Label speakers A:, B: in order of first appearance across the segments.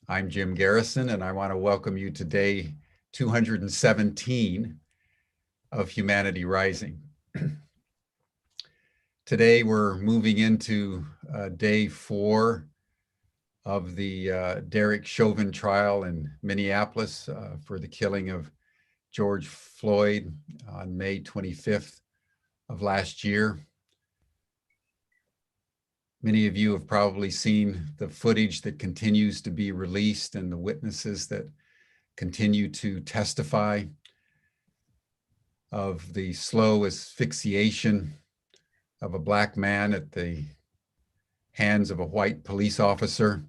A: I'm Jim Garrison, and I want to welcome you to day 217 of Humanity Rising. Today, we're moving into day 4 of the Derek Chauvin trial in Minneapolis for the killing of George Floyd on May 25th of last year. Many of you have probably seen the footage that continues to be released and the witnesses that continue to testify of the slow asphyxiation of a Black man at the hands of a white police officer.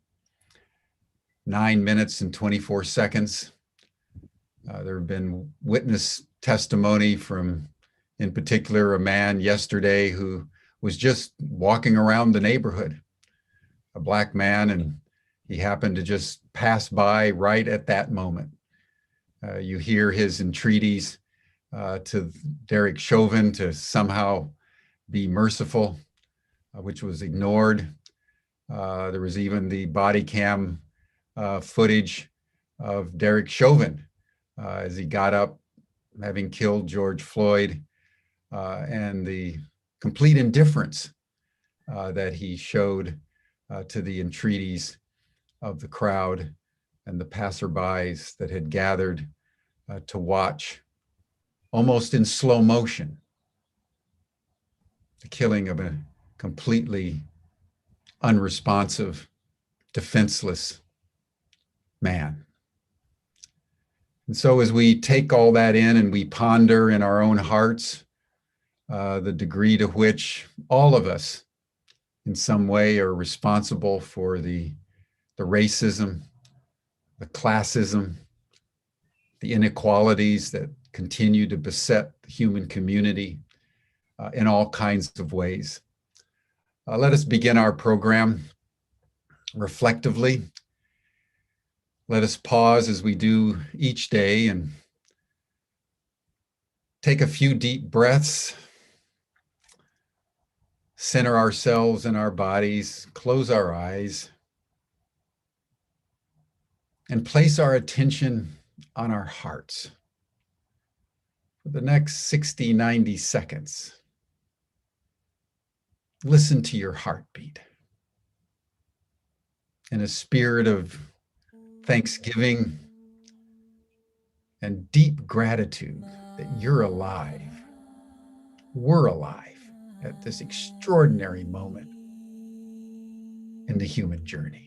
A: 9 minutes and 24 seconds. There have been witness testimony from, in particular, a man yesterday who was just walking around the neighborhood, a Black man, and he happened to just pass by right at that moment. You hear his entreaties to Derek Chauvin to somehow be merciful, which was ignored. There was even the body cam footage of Derek Chauvin as he got up, having killed George Floyd, and the complete indifference that he showed to the entreaties of the crowd and the passerbys that had gathered to watch, almost in slow motion, the killing of a completely unresponsive, defenseless man. And so as we take all that in and we ponder in our own hearts the degree to which all of us in some way are responsible for the racism, the classism, the inequalities that continue to beset the human community in all kinds of ways. Let us begin our program reflectively. Let us pause as we do each day and take a few deep breaths, center ourselves in our bodies, close our eyes, and place our attention on our hearts for the next 60, 90 seconds. Listen to your heartbeat in a spirit of thanksgiving and deep gratitude that you're alive. We're alive at this extraordinary moment in the human journey.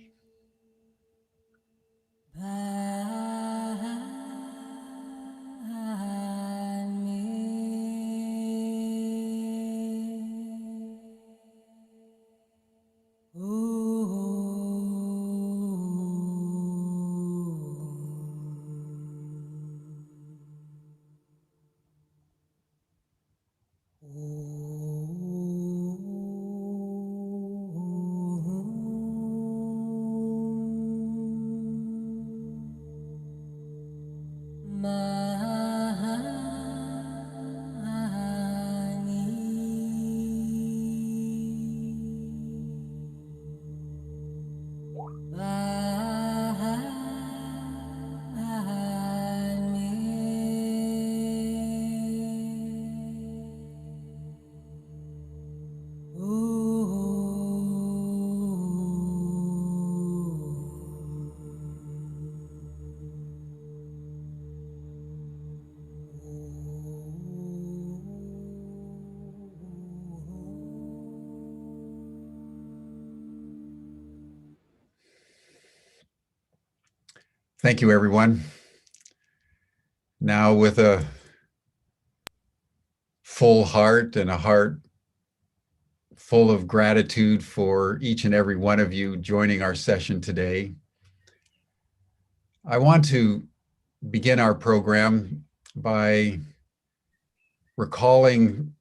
A: Thank you, everyone. Now, with a full heart and a heart full of gratitude for each and every one of you joining our session today, I want to begin our program by recalling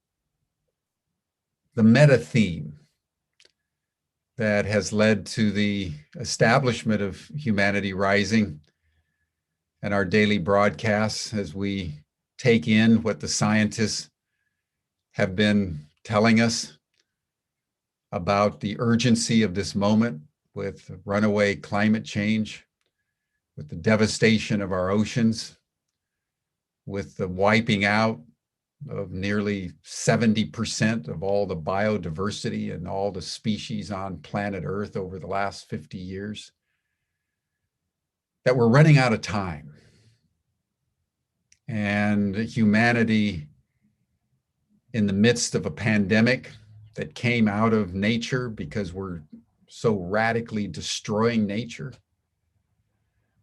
A: the meta theme that has led to the establishment of Humanity Rising and our daily broadcasts as we take in what the scientists have been telling us about the urgency of this moment with runaway climate change, with the devastation of our oceans, with the wiping out of nearly 70% of all the biodiversity and all the species on planet Earth over the last 50 years, that we're running out of time. And humanity, in the midst of a pandemic that came out of nature because we're so radically destroying nature,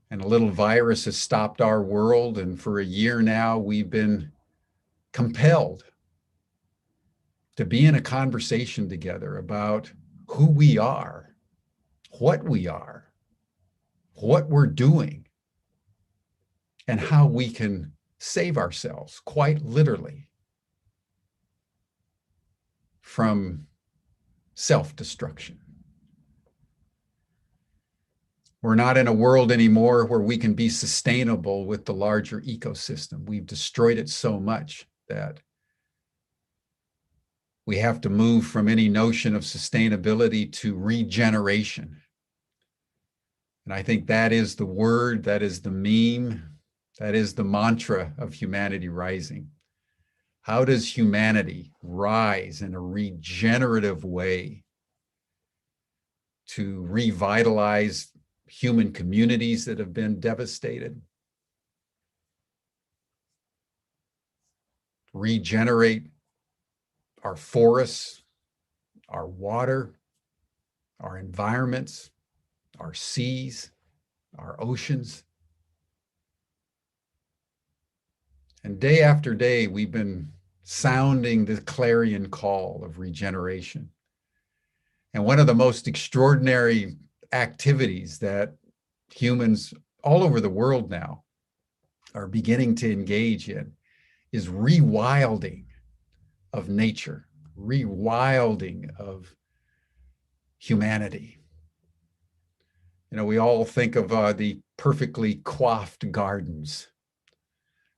A: and a little virus has stopped our world, and for a year now we've been compelled to be in a conversation together about who we are, what we're doing, and how we can save ourselves, quite literally, from self-destruction. We're not in a world anymore where we can be sustainable with the larger ecosystem. We've destroyed it so much that we have to move from any notion of sustainability to regeneration. And I think that is the word, that is the meme, that is the mantra of Humanity Rising. How does humanity rise in a regenerative way to revitalize human communities that have been devastated, regenerate our forests, our water, our environments, our seas, our oceans? And day after day, we've been sounding the clarion call of regeneration. And one of the most extraordinary activities that humans all over the world now are beginning to engage in is rewilding of nature, rewilding of humanity. You know, we all think of the perfectly coiffed gardens.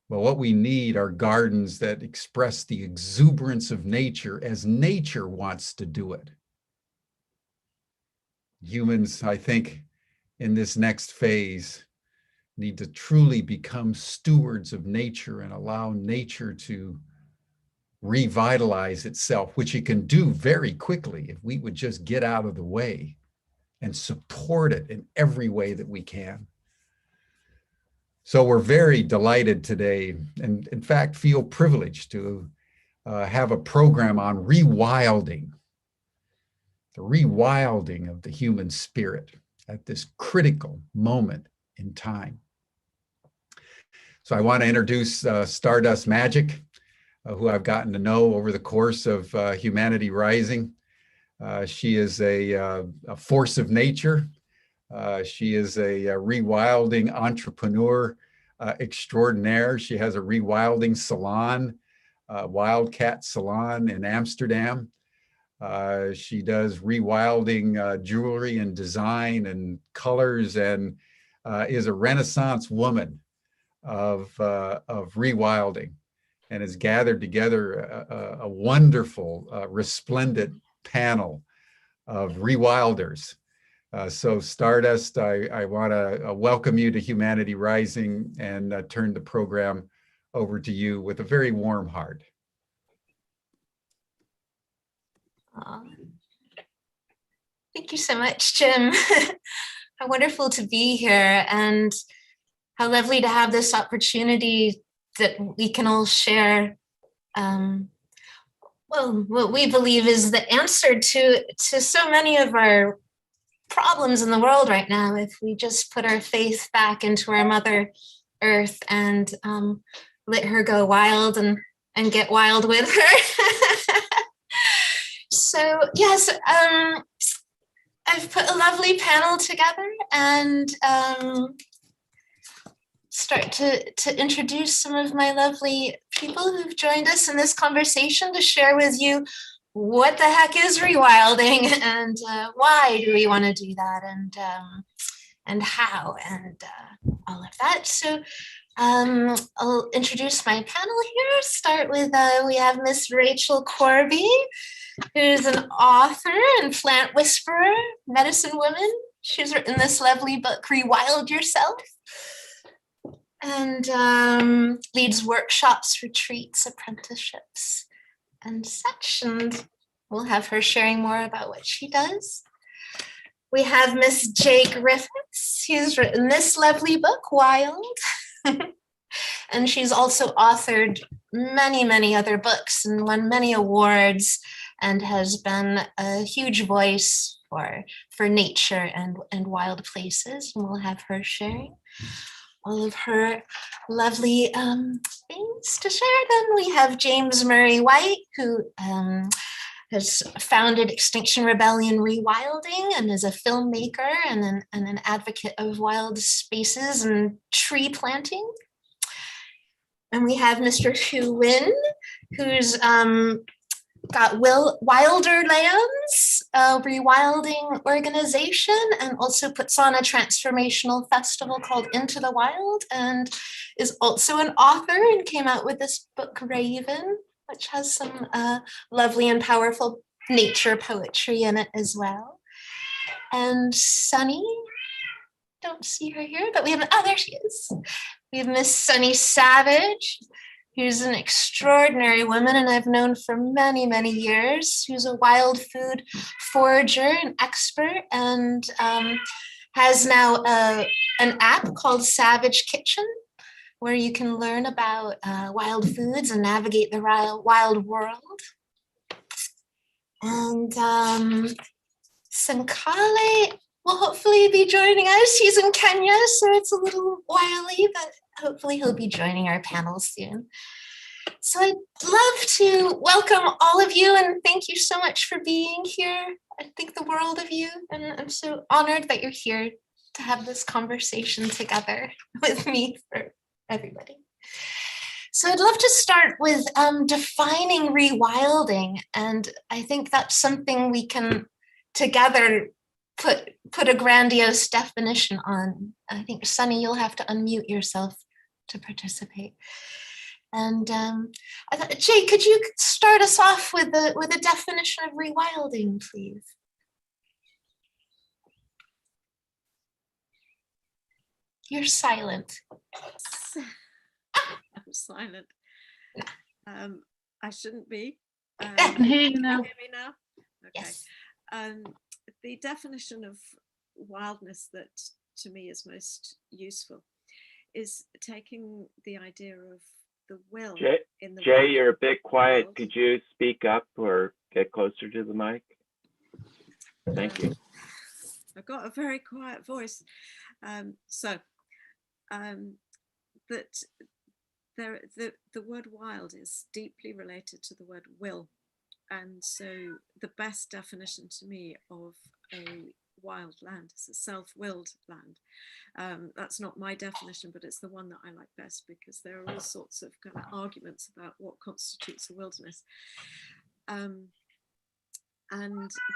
A: Well, what we need are gardens that express the exuberance of nature as nature wants to do it. Humans, I think, in this next phase, need to truly become stewards of nature and allow nature to revitalize itself, which it can do very quickly if we would just get out of the way and support it in every way that we can. So we're very delighted today, and in fact feel privileged to have a program on rewilding, the rewilding of the human spirit at this critical moment in time. So I want to introduce Stardust Magick, who I've gotten to know over the course of Humanity Rising. She is a force of nature. She is a rewilding entrepreneur extraordinaire. She has a rewilding salon, Wild Kat Salon in Amsterdam. She does rewilding jewelry and design and colors, and is a Renaissance woman of rewilding, and has gathered together a wonderful, resplendent panel of rewilders. So Stardust, I want to welcome you to Humanity Rising and turn the program over to you with a very warm heart.
B: Thank you so much, Jim. How wonderful to be here, and how lovely to have this opportunity that we can all share well, what we believe is the answer to so many of our problems in the world right now, if we just put our faith back into our Mother Earth and let her go wild and get wild with her. So yes, I've put a lovely panel together and start to introduce some of my lovely people who've joined us in this conversation to share with you what the heck is rewilding and why do we want to do that and how and all of that. So I'll introduce my panel here. Start with, we have Miss Rachel Corby, who's an author and plant whisperer, medicine woman, She's written this lovely book, Rewild Yourself, and leads workshops, retreats, apprenticeships, and such. And we'll have her sharing more about what she does. We have Miss Jay Griffiths, who's written this lovely book, Wild. And she's also authored many, many other books and won many awards and has been a huge voice for nature and wild places. And we'll have her sharing all of her lovely things to share. Then we have James Murray White, who has founded Extinction Rebellion Rewilding and is a filmmaker and an advocate of wild spaces and tree planting. And we have Mr. Hu Win, who's got Wilder Lands, a rewilding organization, and also puts on a transformational festival called Into the Wild, and is also an author and came out with this book, Raven, which has some lovely and powerful nature poetry in it as well. And Sunny, don't see her here, but we have, oh, there she is. We have Miss Sunny Savage, who's an extraordinary woman and I've known for many, many years, who's a wild food forager and expert, and has now an app called Savage Kitchen, where you can learn about wild foods and navigate the wild world. And Sankale will hopefully be joining us. He's in Kenya, so it's a little wily, but hopefully he'll be joining our panel soon. So I'd love to welcome all of you and thank you so much for being here. I think the world of you, and I'm so honored that you're here to have this conversation together with me for everybody. So I'd love to start with defining rewilding, and I think that's something we can together put a grandiose definition on. I think, Sunny, you'll have to unmute yourself to participate. And I thought, Jay, could you start us off with a definition of rewilding, please? You're silent.
C: I'm silent. I shouldn't be.
B: I can hear you now.
C: Can you hear me now? Okay.
B: Yes.
C: The definition of wildness that to me is most useful is taking the idea of the will in the
D: Jay, you're a bit quiet.
C: world.
D: Could you speak up or get closer to the mic? Thank you.
C: I've got a very quiet voice. That the word wild is deeply related to the word will. And so the best definition to me of a wild land is a self-willed land. That's not my definition, but it's the one that I like best because there are all sorts of kind of arguments about what constitutes a wilderness. And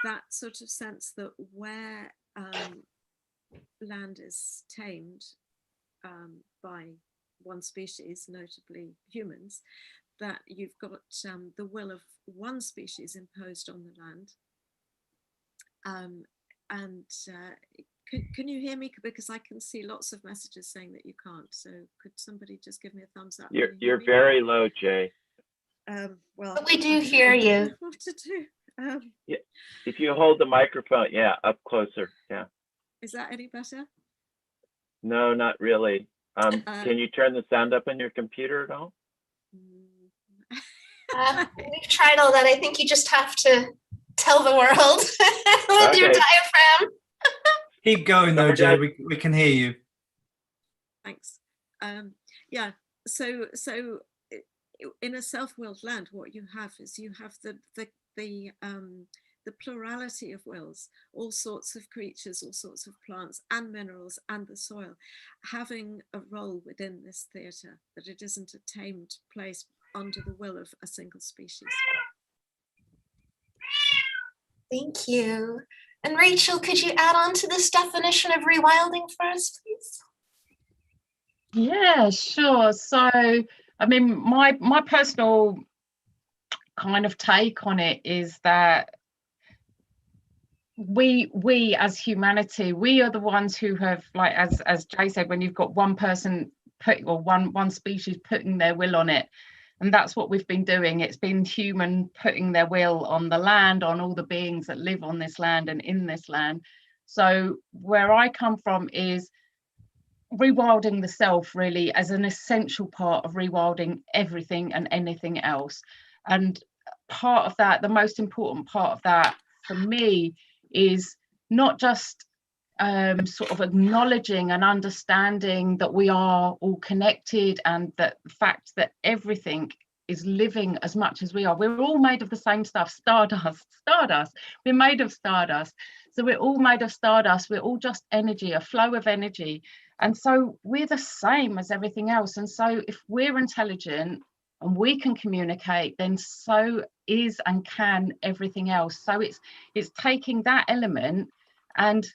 C: that sort of sense that where land is tamed by one species, notably humans, that you've got the will of one species imposed on the land. Can you hear me? Because I can see lots of messages saying that you can't. So could somebody just give me a thumbs up?
D: You're very low, Jay.
C: Well,
B: But we do hear you.
C: What to do?
D: Yeah. If you hold the microphone, yeah, up closer. Yeah.
C: Is that any better?
D: No, not really. Can you turn the sound up on your computer at all?
B: We've tried all that. I think you just have to tell the world with your diaphragm.
E: Keep going though, Jay. We can hear you.
C: Thanks. Yeah. So in a self-willed land, what you have is you have the plurality of wills, all sorts of creatures, all sorts of plants and minerals and the soil, having a role within this theatre, that it isn't a tamed place under the will of a single species.
B: Thank you. And Rachel, could you add on to this definition of rewilding for us, please?
F: Yeah, sure. So, I mean, my personal kind of take on it is that we as humanity, we are the ones who have, like as Jay said, when you've got one person or one species putting their will on it, and that's what we've been doing. It's been human putting their will on the land, on all the beings that live on this land and in this land. So where I come from is rewilding the self, really, as an essential part of rewilding everything and anything else. And part of that, the most important part of that for me, is not just sort of acknowledging and understanding that we are all connected, and that the fact that everything is living as much as we are. We're all made of the same stuff. Stardust. We're made of stardust. So we're all made of stardust. We're all just energy, a flow of energy. And so we're the same as everything else. And so if we're intelligent and we can communicate, then so is and can everything else. So it's taking that element and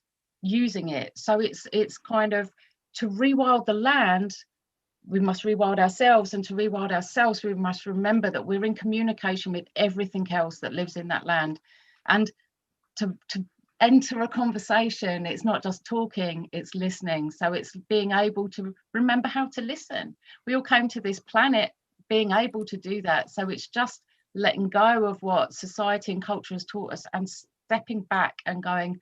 F: using it. So it's kind of, to rewild the land, we must rewild ourselves, and to rewild ourselves, we must remember that we're in communication with everything else that lives in that land. And to enter a conversation, it's not just talking, it's listening. So it's being able to remember how to listen. We all came to this planet being able to do that. So it's just letting go of what society and culture has taught us, and stepping back and going,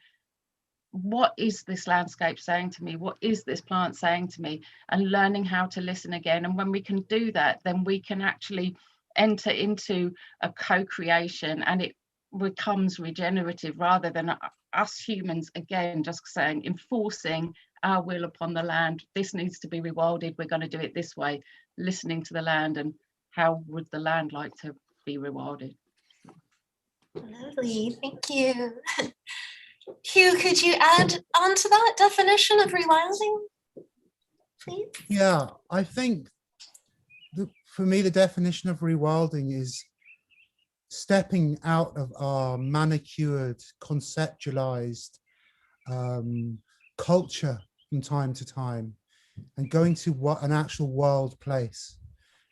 F: what is this landscape saying to me? What is this plant saying to me? And learning how to listen again. And when we can do that, then we can actually enter into a co-creation, and it becomes regenerative, rather than us humans, again, just saying, enforcing our will upon the land. This needs to be rewilded. We're going to do it this way, listening to the land, and how would the land like to be rewilded?
B: Lovely, thank you. Hugh, could you add on to that definition of rewilding, please?
G: Yeah, I think for me, the definition of rewilding is stepping out of our manicured, conceptualized culture from time to time, and going to an actual wild place,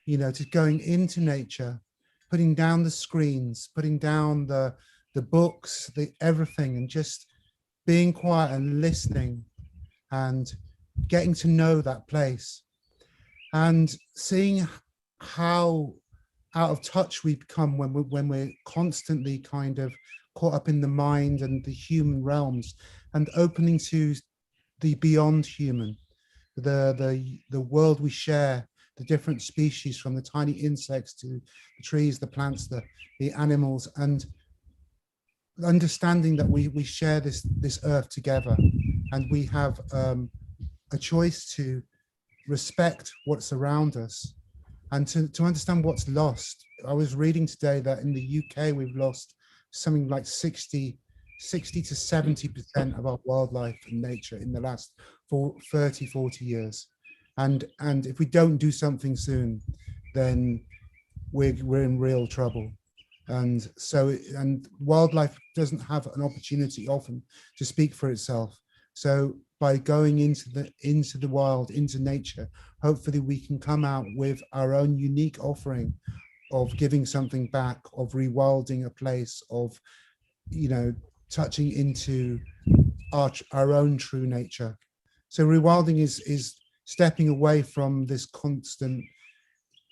G: you know, to going into nature, putting down the screens, putting down the books, everything, and just being quiet and listening and getting to know that place, and seeing how out of touch we become when we're constantly kind of caught up in the mind and the human realms, and opening to the beyond human, the world we share, the different species, from the tiny insects to the trees, the plants, the animals, and understanding that we share this earth together, and we have a choice to respect what's around us, and to understand what's lost. I was reading today that in the UK we've lost something like 60 to 70% of our wildlife and nature in the last 30, 40 years. And if we don't do something soon, then we're in real trouble. And so, and wildlife doesn't have an opportunity often to speak for itself. So by going into the wild, into nature, hopefully we can come out with our own unique offering of giving something back, of rewilding a place, of, you know, touching into our own true nature. So rewilding is stepping away from this constant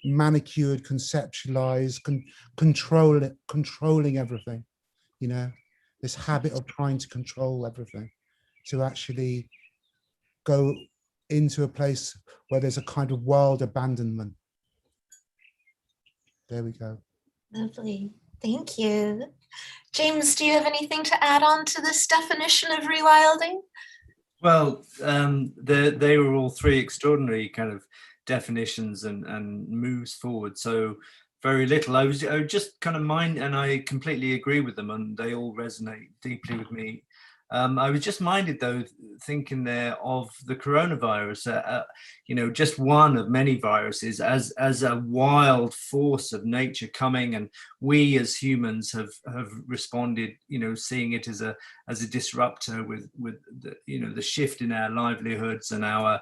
G: manicured, conceptualized, controlling everything, you know, this habit of trying to control everything, to actually go into a place where there's a kind of wild abandonment. There we go.
B: Lovely, thank you. James, do you have anything to add on to this definition of rewilding?
E: Well, they were all three extraordinary kind of definitions and moves forward. So very little. I was just kind of and I completely agree with them, and they all resonate deeply with me. I was just minded, though, thinking there of the coronavirus, you know, just one of many viruses as a wild force of nature coming, and we as humans have responded, you know, seeing it as a disruptor with the, you know, the shift in our livelihoods and our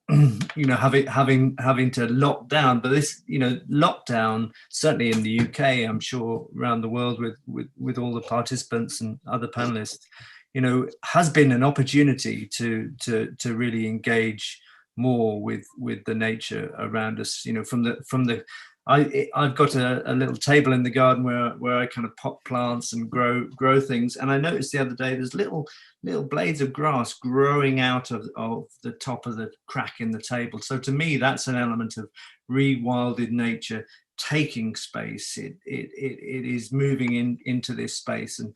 E: you know, having to lock down. But this, you know, lockdown, certainly in the UK, I'm sure around the world with all the participants and other panelists, you know, has been an opportunity to really engage more with the nature around us. You know, from the I've got a little table in the garden where I kind of pot plants and grow things, and I noticed the other day there's little blades of grass growing out of the top of the crack in the table. So to me, that's an element of rewilded nature taking space. It is moving into this space, and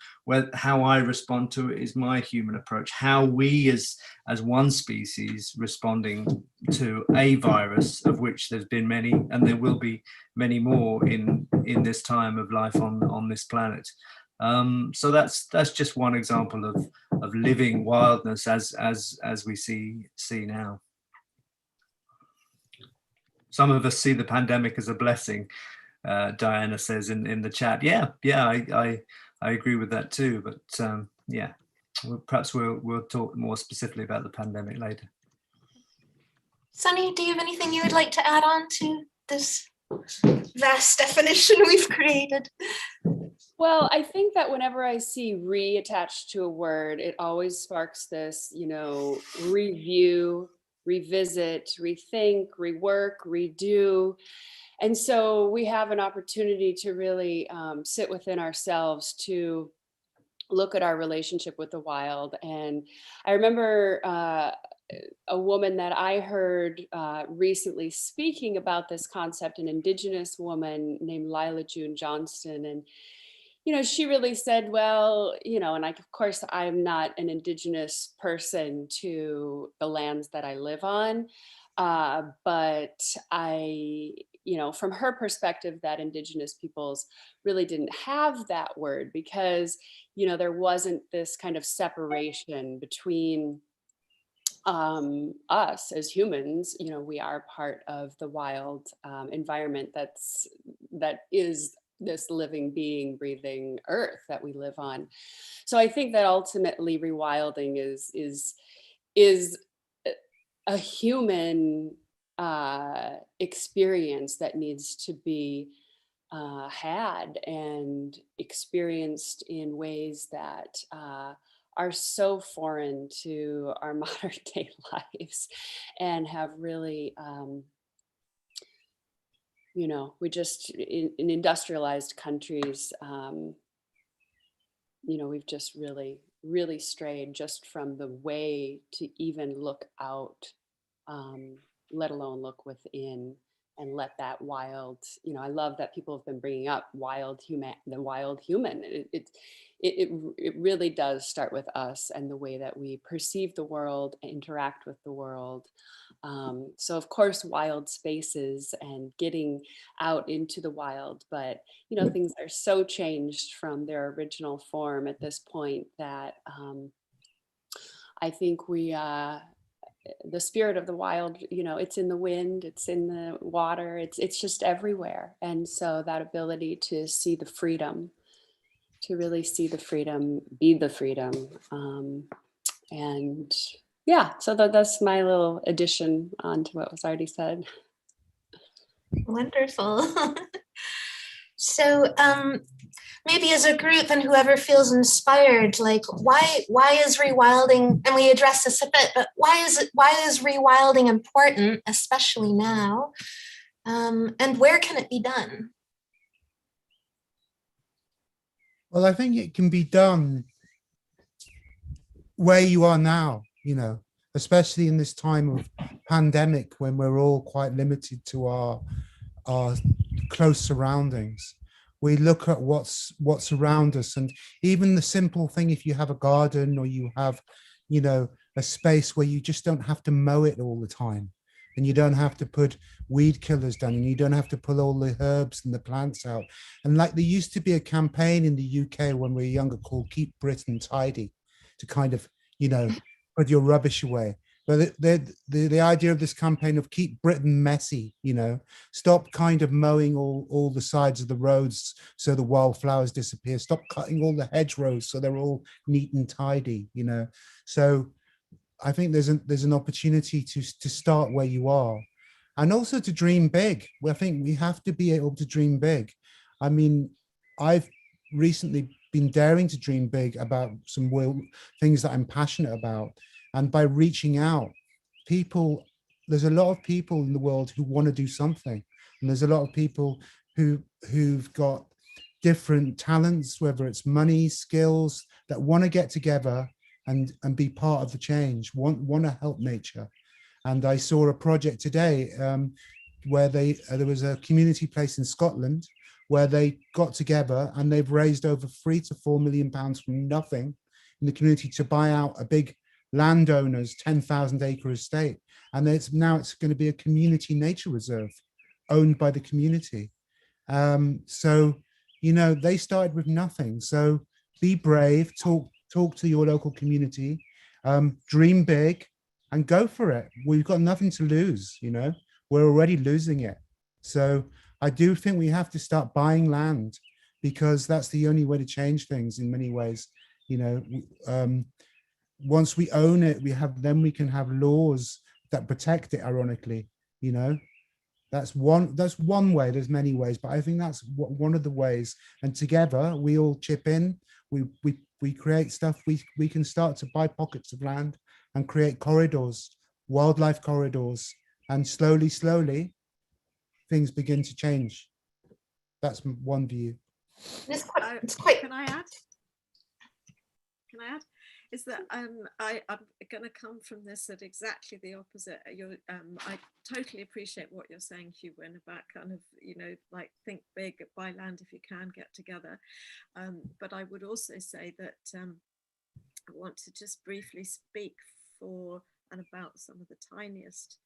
E: how I respond to it is my human approach. How we as one species responding to a virus, of which there's been many, and there will be many more in this time of life on this planet. So that's just one example of living wildness as we see now. Some of us see the pandemic as a blessing. Diana says in the chat. Yeah, I agree with that too. But yeah, perhaps we'll talk more specifically about the pandemic later.
B: Sunny, do you have anything you would like to add on to this vast definition we've created?
H: Well, I think that whenever I see re attached to a word, it always sparks this, you know, review, revisit, rethink, rework, redo. And so we have an opportunity to really sit within ourselves to look at our relationship with the wild. And I remember a woman that I heard recently speaking about this concept, an indigenous woman named Lila June Johnston. And you know, she really said, well, you know, and of course, I'm not an indigenous person to the lands that I live on, but you know, from her perspective, that indigenous peoples really didn't have that word because, you know, there wasn't this kind of separation between us as humans. You know, we are part of the wild environment that is this living being, breathing earth that we live on. So I think that ultimately rewilding is a human experience that needs to be had and experienced in ways that are so foreign to our modern day lives and have really you know, we just in industrialized countries, you know, we've just really strayed just from the way to even look out, let alone look within and let that wild, you know, I love that people have been bringing up the wild human. It really does start with us and the way that we perceive the world, interact with the world. So of course, wild spaces and getting out into the wild, but you know, things are so changed from their original form at this point that I think the spirit of the wild, you know, it's in the wind, it's in the water, it's just everywhere. And so that ability to see the freedom, to really see the freedom, be the freedom, and yeah, so that's my little addition onto what was already said.
B: Wonderful. So maybe as a group and whoever feels inspired, like why is rewilding, and we address this a bit, but why is rewilding important, especially now? And where can it be done?
G: Well, I think it can be done where you are now, you know, especially in this time of pandemic when we're all quite limited to our close surroundings. We look at what's around us, and even the simple thing, if you have a garden or you have, you know, a space where you just don't have to mow it all the time, and you don't have to put weed killers down, and you don't have to pull all the herbs and the plants out. And like there used to be a campaign in the UK when we were younger called Keep Britain Tidy, to kind of, you know, put your rubbish away. But the idea of this campaign of keep Britain messy, you know, stop kind of mowing all the sides of the roads so the wildflowers disappear, stop cutting all the hedgerows so they're all neat and tidy, you know. So I think there's an opportunity to start where you are, and also to dream big. I think we have to be able to dream big. I mean, I've recently been daring to dream big about some things that I'm passionate about, and by reaching out, there's a lot of people in the world who want to do something, and there's a lot of people who've got different talents, whether it's money, skills, that want to get together and be part of the change, want to help nature. And I saw a project today where there was a community place in Scotland where they got together and they've raised over £3 to £4 million from nothing in the community to buy out a big landowner's 10,000 acre estate. And now it's going to be a community nature reserve owned by the community. So, you know, they started with nothing. So be brave, talk to your local community, dream big and go for it. We've got nothing to lose, you know, we're already losing it. So I do think we have to start buying land, because that's the only way to change things in many ways. You know, once we own it, then we can have laws that protect it, ironically, you know. That's one way. There's many ways, but I think that's one of the ways. And together we all chip in, we create stuff. We can start to buy pockets of land and create corridors, wildlife corridors, and slowly things begin to change. That's one view.
B: It's quite.
C: Can I add? Is that I'm going to come from this at exactly the opposite. I totally appreciate what you're saying, Human, about kind of, you know, like think big, buy land if you can, get together. But I would also say that I want to just briefly speak for and about some of the tiniest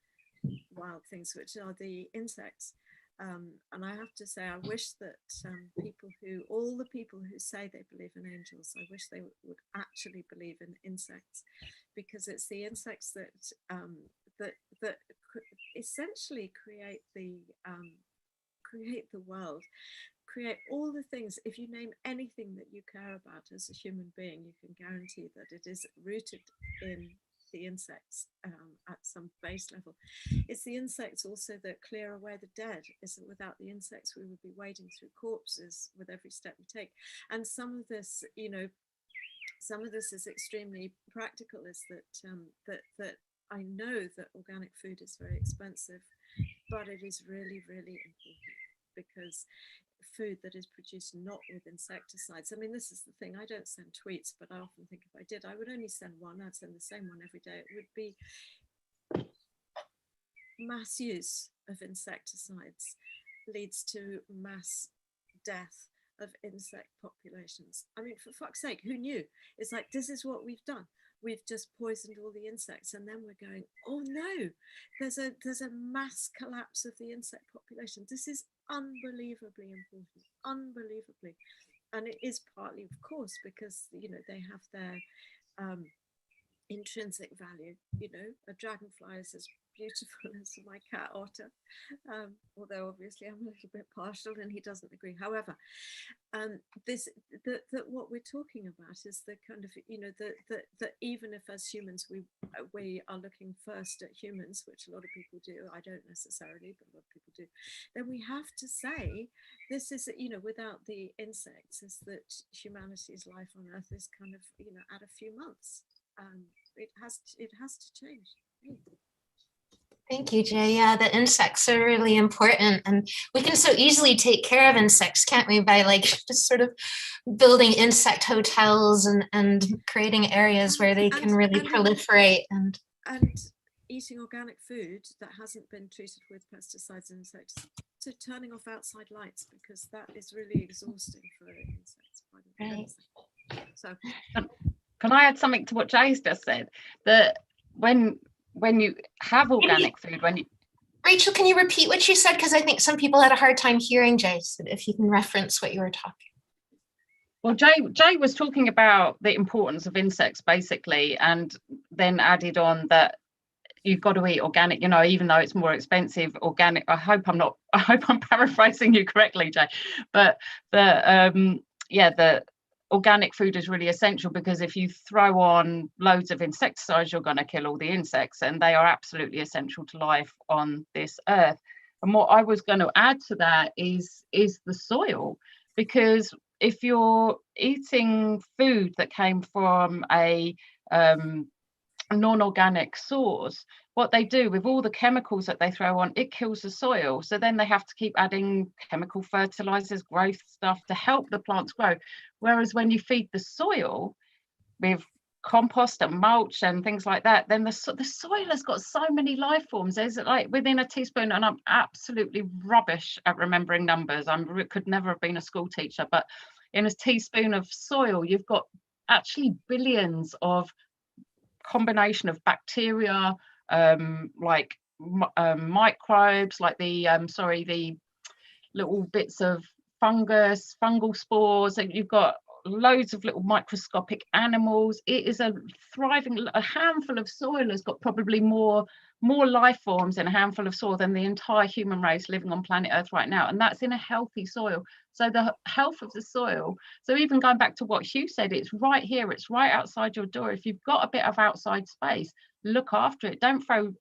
C: wild things, which are the insects. And I have to say, I wish that all the people who say they believe in angels, I wish they would actually believe in insects, because it's the insects that essentially create the world, create all the things. If you name anything that you care about as a human being, you can guarantee that it is rooted in the insects at some base level. It's the insects also that clear away the dead. Isn't without the insects we would be wading through corpses with every step we take. And some of this, you know, some of this is extremely practical. Is that that I know that organic food is very expensive, but it is really, really important, because food that is produced not with insecticides. I mean, this is the thing, I don't send tweets, but I often think if I did, I would only send one. I'd send the same one every day. It would be mass use of insecticides leads to mass death of insect populations. I mean, for fuck's sake, who knew? It's like, this is what we've done. We've just poisoned all the insects, and then we're going, oh no, there's a mass collapse of the insect population. This is unbelievably important, unbelievably. And it is partly, of course, because, you know, they have their intrinsic value. You know, a dragonfly is as beautiful as my cat Otter, although obviously I'm a little bit partial and he doesn't agree. However, that what we're talking about is the kind of, you know, that even if as humans we are looking first at humans, which a lot of people do, I don't necessarily, but a lot of people do, then we have to say this is, you know, without the insects, is that humanity's life on Earth is kind of, you know, at a few months. It has to change.
B: Thank you, Jay. Yeah, the insects are really important, and we can so easily take care of insects, can't we, by like just sort of building insect hotels and creating areas where they can really proliferate and
C: eating organic food that hasn't been treated with pesticides and insects. So turning off outside lights, because that is really exhausting for insects.
B: Right.
C: So
F: can I add something to what Jay's just said? That when you have organic food,
B: Rachel, can you repeat what you said? Because I think some people had a hard time hearing Jay, so if you can reference what you were talking.
F: Well, Jay was talking about the importance of insects, basically, and then added on that you've got to eat organic, you know, even though it's more expensive, organic. I hope I'm paraphrasing you correctly, Jay, but the organic food is really essential, because if you throw on loads of insecticides, you're going to kill all the insects, and they are absolutely essential to life on this earth. And what I was going to add to that is the soil, because if you're eating food that came from a non-organic source, what they do with all the chemicals that they throw on, it kills the soil. So then they have to keep adding chemical fertilizers, growth stuff to help the plants grow. Whereas when you feed the soil with compost and mulch and things like that, then the soil has got so many life forms. There's like within a teaspoon, and I'm absolutely rubbish at remembering numbers. I could never have been a school teacher, but in a teaspoon of soil, you've got actually billions of combination of bacteria, microbes, like the little bits of fungus, fungal spores, and you've got loads of little microscopic animals. It is a handful of soil has got probably more life forms in a handful of soil than the entire human race living on planet Earth right now, and that's in a healthy soil. So the health of the soil, so even going back to what Hugh said, it's right here, it's right outside your door. If you've got a bit of outside space, look after it. Don't throw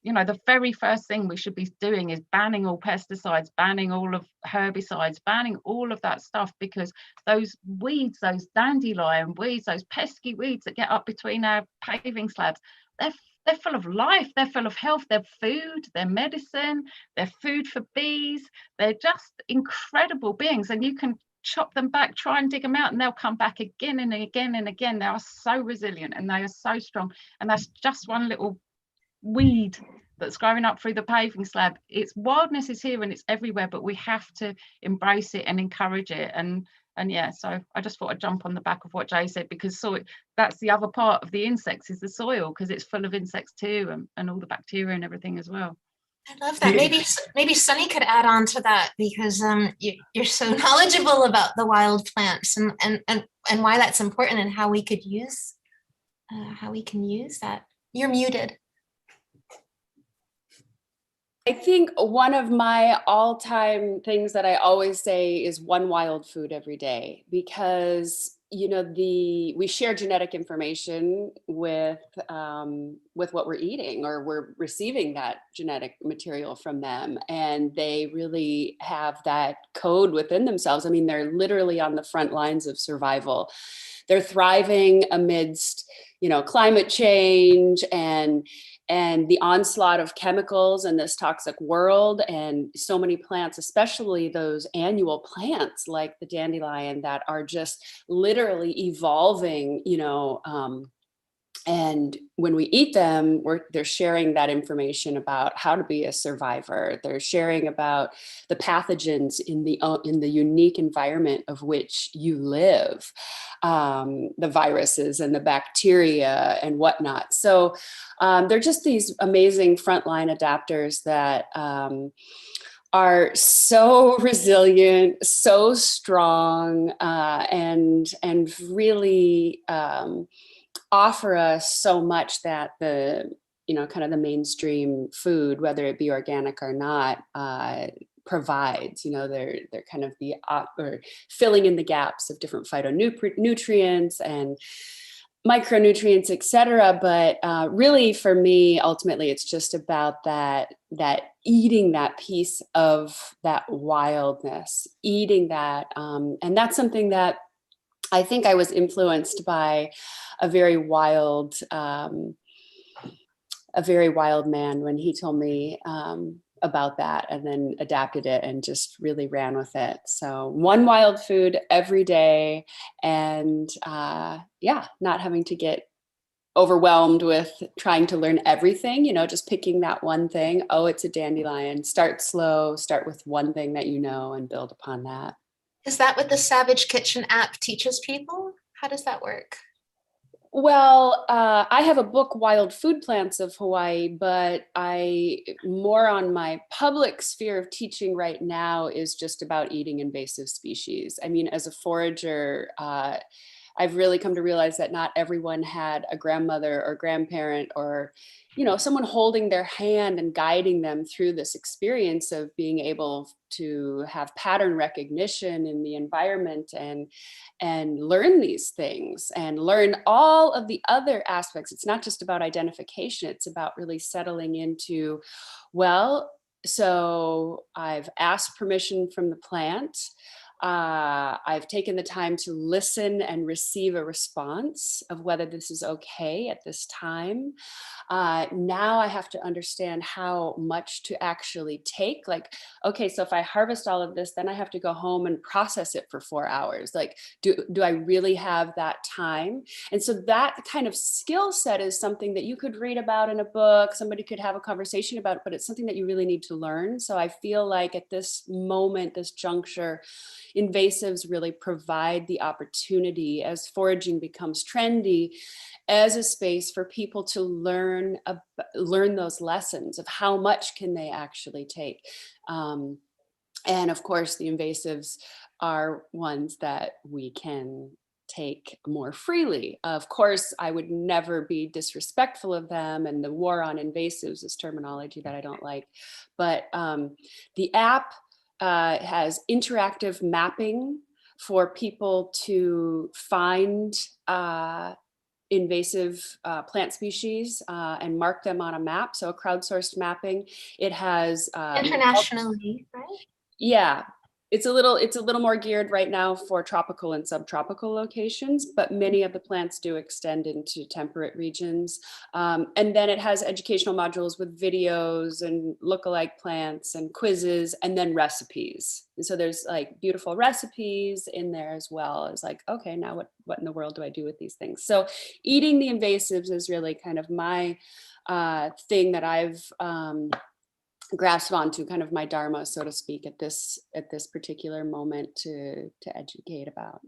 F: the very first thing we should be doing is banning all pesticides, banning all of herbicides, banning all of that stuff, because those weeds, those dandelion weeds, those pesky weeds that get up between our paving slabs, they're full of life, they're full of health, they're food, they're medicine, they're food for bees. They're just incredible beings, and you can chop them back, try and dig them out, and they'll come back again and again and again. They are so resilient and they are so strong, and that's just one little weed that's growing up through the paving slab. Its wildness is here and it's everywhere, but we have to embrace it and encourage it. And yeah, so I just thought I'd jump on the back of what Jay said, because that's the other part of the insects, is the soil, because it's full of insects too, and all the bacteria and everything as well.
B: I love that. Maybe Sunny could add on to that, because you're so knowledgeable about the wild plants and why that's important and how we could use how we can use that. You're muted.
H: I think one of my all-time things that I always say is one wild food every day, because we share genetic information with what we're eating, or we're receiving that genetic material from them, and they really have that code within themselves. I mean, they're literally on the front lines of survival. They're thriving amidst climate change and the onslaught of chemicals in this toxic world, and so many plants, especially those annual plants like the dandelion, that are just literally evolving, and when we eat them, they're sharing that information about how to be a survivor. They're sharing about the pathogens in the unique environment of which you live, the viruses and the bacteria and whatnot. So they're just these amazing frontline adapters that are so resilient, so strong, and really offer us so much that the kind of the mainstream food, whether it be organic or not, provides. They're kind of or filling in the gaps of different phytonutrients and micronutrients, etc. But really, for me, ultimately, it's just about that eating that piece of that wildness, eating that, and that's something that I think I was influenced by a very wild man when he told me about that, and then adapted it and just really ran with it. So one wild food every day, and not having to get overwhelmed with trying to learn everything, just picking that one thing. Oh, it's a dandelion. Start slow, start with one thing that and build upon that.
B: Is that what the Savage Kitchen app teaches people? How does that work?
H: Well, I have a book, Wild Food Plants of Hawaii, but more on my public sphere of teaching right now is just about eating invasive species. I mean, as a forager, I've really come to realize that not everyone had a grandmother or grandparent or, you know, someone holding their hand and guiding them through this experience of being able to have pattern recognition in the environment and learn these things and learn all of the other aspects. It's not just about identification, it's about really settling into, well, so I've asked permission from the plant. I've taken the time to listen and receive a response of whether this is okay at this time. Now I have to understand how much to actually take. Like, okay, so if I harvest all of this, then I have to go home and process it for 4 hours. Like, do I really have that time? And so that kind of skill set is something that you could read about in a book, somebody could have a conversation about, but it's something that you really need to learn. So I feel like at this moment, this juncture, invasives really provide the opportunity, as foraging becomes trendy, as a space for people to learn those lessons of how much can they actually take. And of course, the invasives are ones that we can take more freely. Of course, I would never be disrespectful of them, and the war on invasives is terminology that I don't like. But the app has interactive mapping for people to find invasive plant species and mark them on a map. So a crowdsourced mapping. It has
B: internationally, right?
H: Yeah. It's a little more geared right now for tropical and subtropical locations, but many of the plants do extend into temperate regions. And then it has educational modules with videos and lookalike plants and quizzes, and then recipes. And so there's like beautiful recipes in there as well. It's like, okay, now what in the world do I do with these things? So eating the invasives is really kind of my thing that I've grasp onto, kind of my dharma, so to speak, at this particular moment to educate about.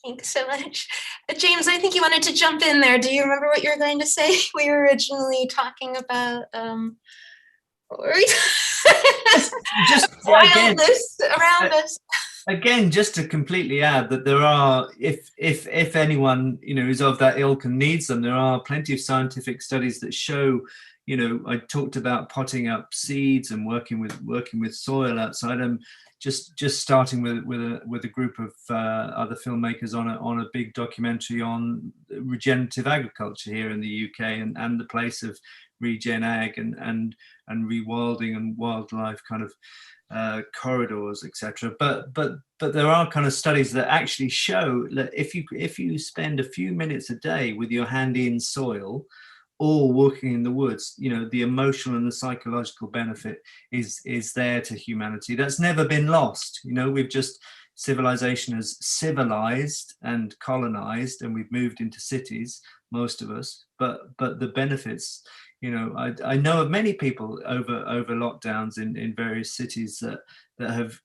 B: Thanks so much. James, I think you wanted to jump in there. Do you remember what you were going to say? We were originally talking about what were we
E: just
B: wildness around us.
E: Again, just to completely add that there are, if anyone, you know, is of that ilk and needs them, there are plenty of scientific studies that show, you know, I talked about potting up seeds and working with soil outside. I'm just starting with a group of other filmmakers on a big documentary on regenerative agriculture here in the UK and the place of regen ag and rewilding and wildlife kind of corridors, etc. But there are kind of studies that actually show that if you spend a few minutes a day with your hand in soil or walking in the woods, you know, the emotional and the psychological benefit is there to humanity. That's never been lost. You know, civilization has civilized and colonized, and we've moved into cities, most of us, but the benefits, you know, I know of many people over lockdowns in various cities that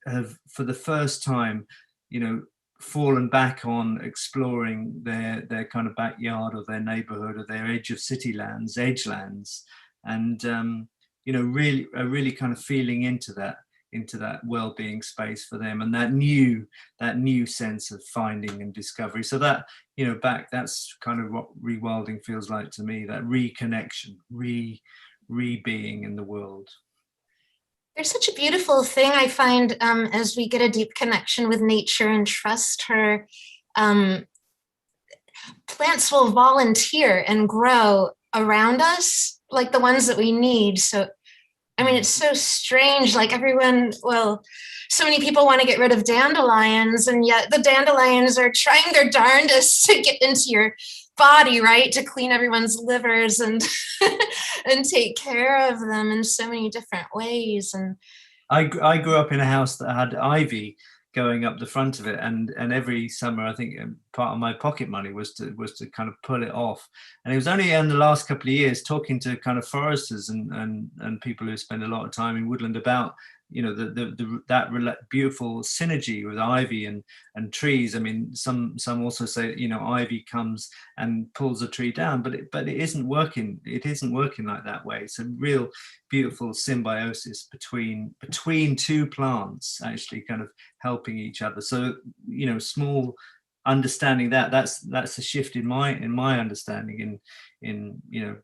E: have for the first time, you know, fallen back on exploring their kind of backyard or their neighborhood or their edge of city lands, edgelands, and you know, really kind of feeling into that well-being space for them, and that new sense of finding and discovery. So that, you know, that's kind of what rewilding feels like to me, that reconnection, re-being in the world.
B: There's such a beautiful thing I find as we get a deep connection with nature and trust her. Plants will volunteer and grow around us, like the ones that we need. So, I mean, it's so strange. Like so many people want to get rid of dandelions, and yet the dandelions are trying their darndest to get into your body, right, to clean everyone's livers and and take care of them in so many different ways. And
E: I grew up in a house that had ivy going up the front of it, and every summer I think part of my pocket money was to kind of pull it off. And it was only in the last couple of years, talking to kind of foresters and people who spend a lot of time in woodland about, you know, that beautiful synergy with ivy and trees. I mean, some also say, you know, ivy comes and pulls a tree down, but it isn't working. It isn't working like that way. It's a real beautiful symbiosis between two plants actually kind of helping each other. So, you know, small understanding that's a shift in my understanding in you know,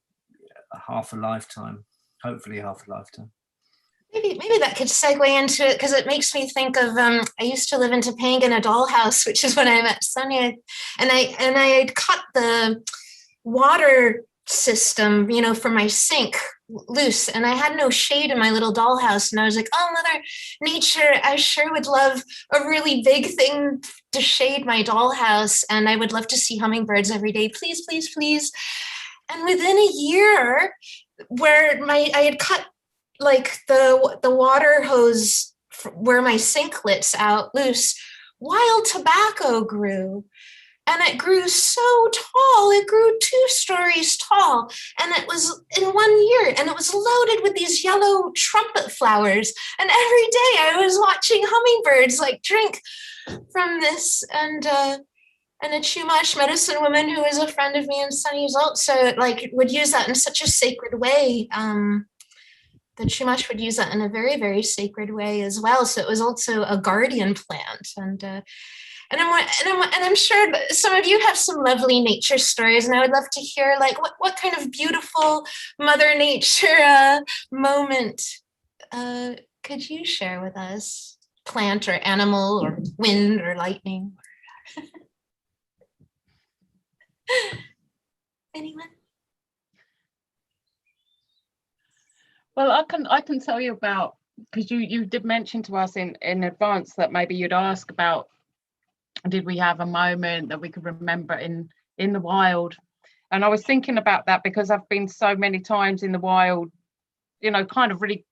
E: half a lifetime, hopefully half a lifetime.
B: Maybe that could segue into it, because it makes me think of I used to live in Topanga in a dollhouse, which is when I met Sonia, and I had cut the water system, you know, for my sink loose, and I had no shade in my little dollhouse, and I was like, oh, Mother Nature, I sure would love a really big thing to shade my dollhouse, and I would love to see hummingbirds every day, please, please, please. And within a year, where I had cut like the water hose where my sink lets out loose, wild tobacco grew. And it grew so tall, it grew 2 stories tall. And it was in 1 year, and it was loaded with these yellow trumpet flowers. And every day I was watching hummingbirds like drink from this. And a Chumash medicine woman who is a friend of me and Sunny's also like would use that in such a sacred way. The Chumash would use that in a very, very sacred way as well. So it was also a guardian plant. And I'm sure that some of you have some lovely nature stories, and I would love to hear like what kind of beautiful Mother Nature moment could you share with us? Plant or animal or wind or lightning? Anyone?
F: Well, I can tell you about, because you did mention to us in advance that maybe you'd ask about, did we have a moment that we could remember in the wild? And I was thinking about that because I've been so many times in the wild, you know, kind of really,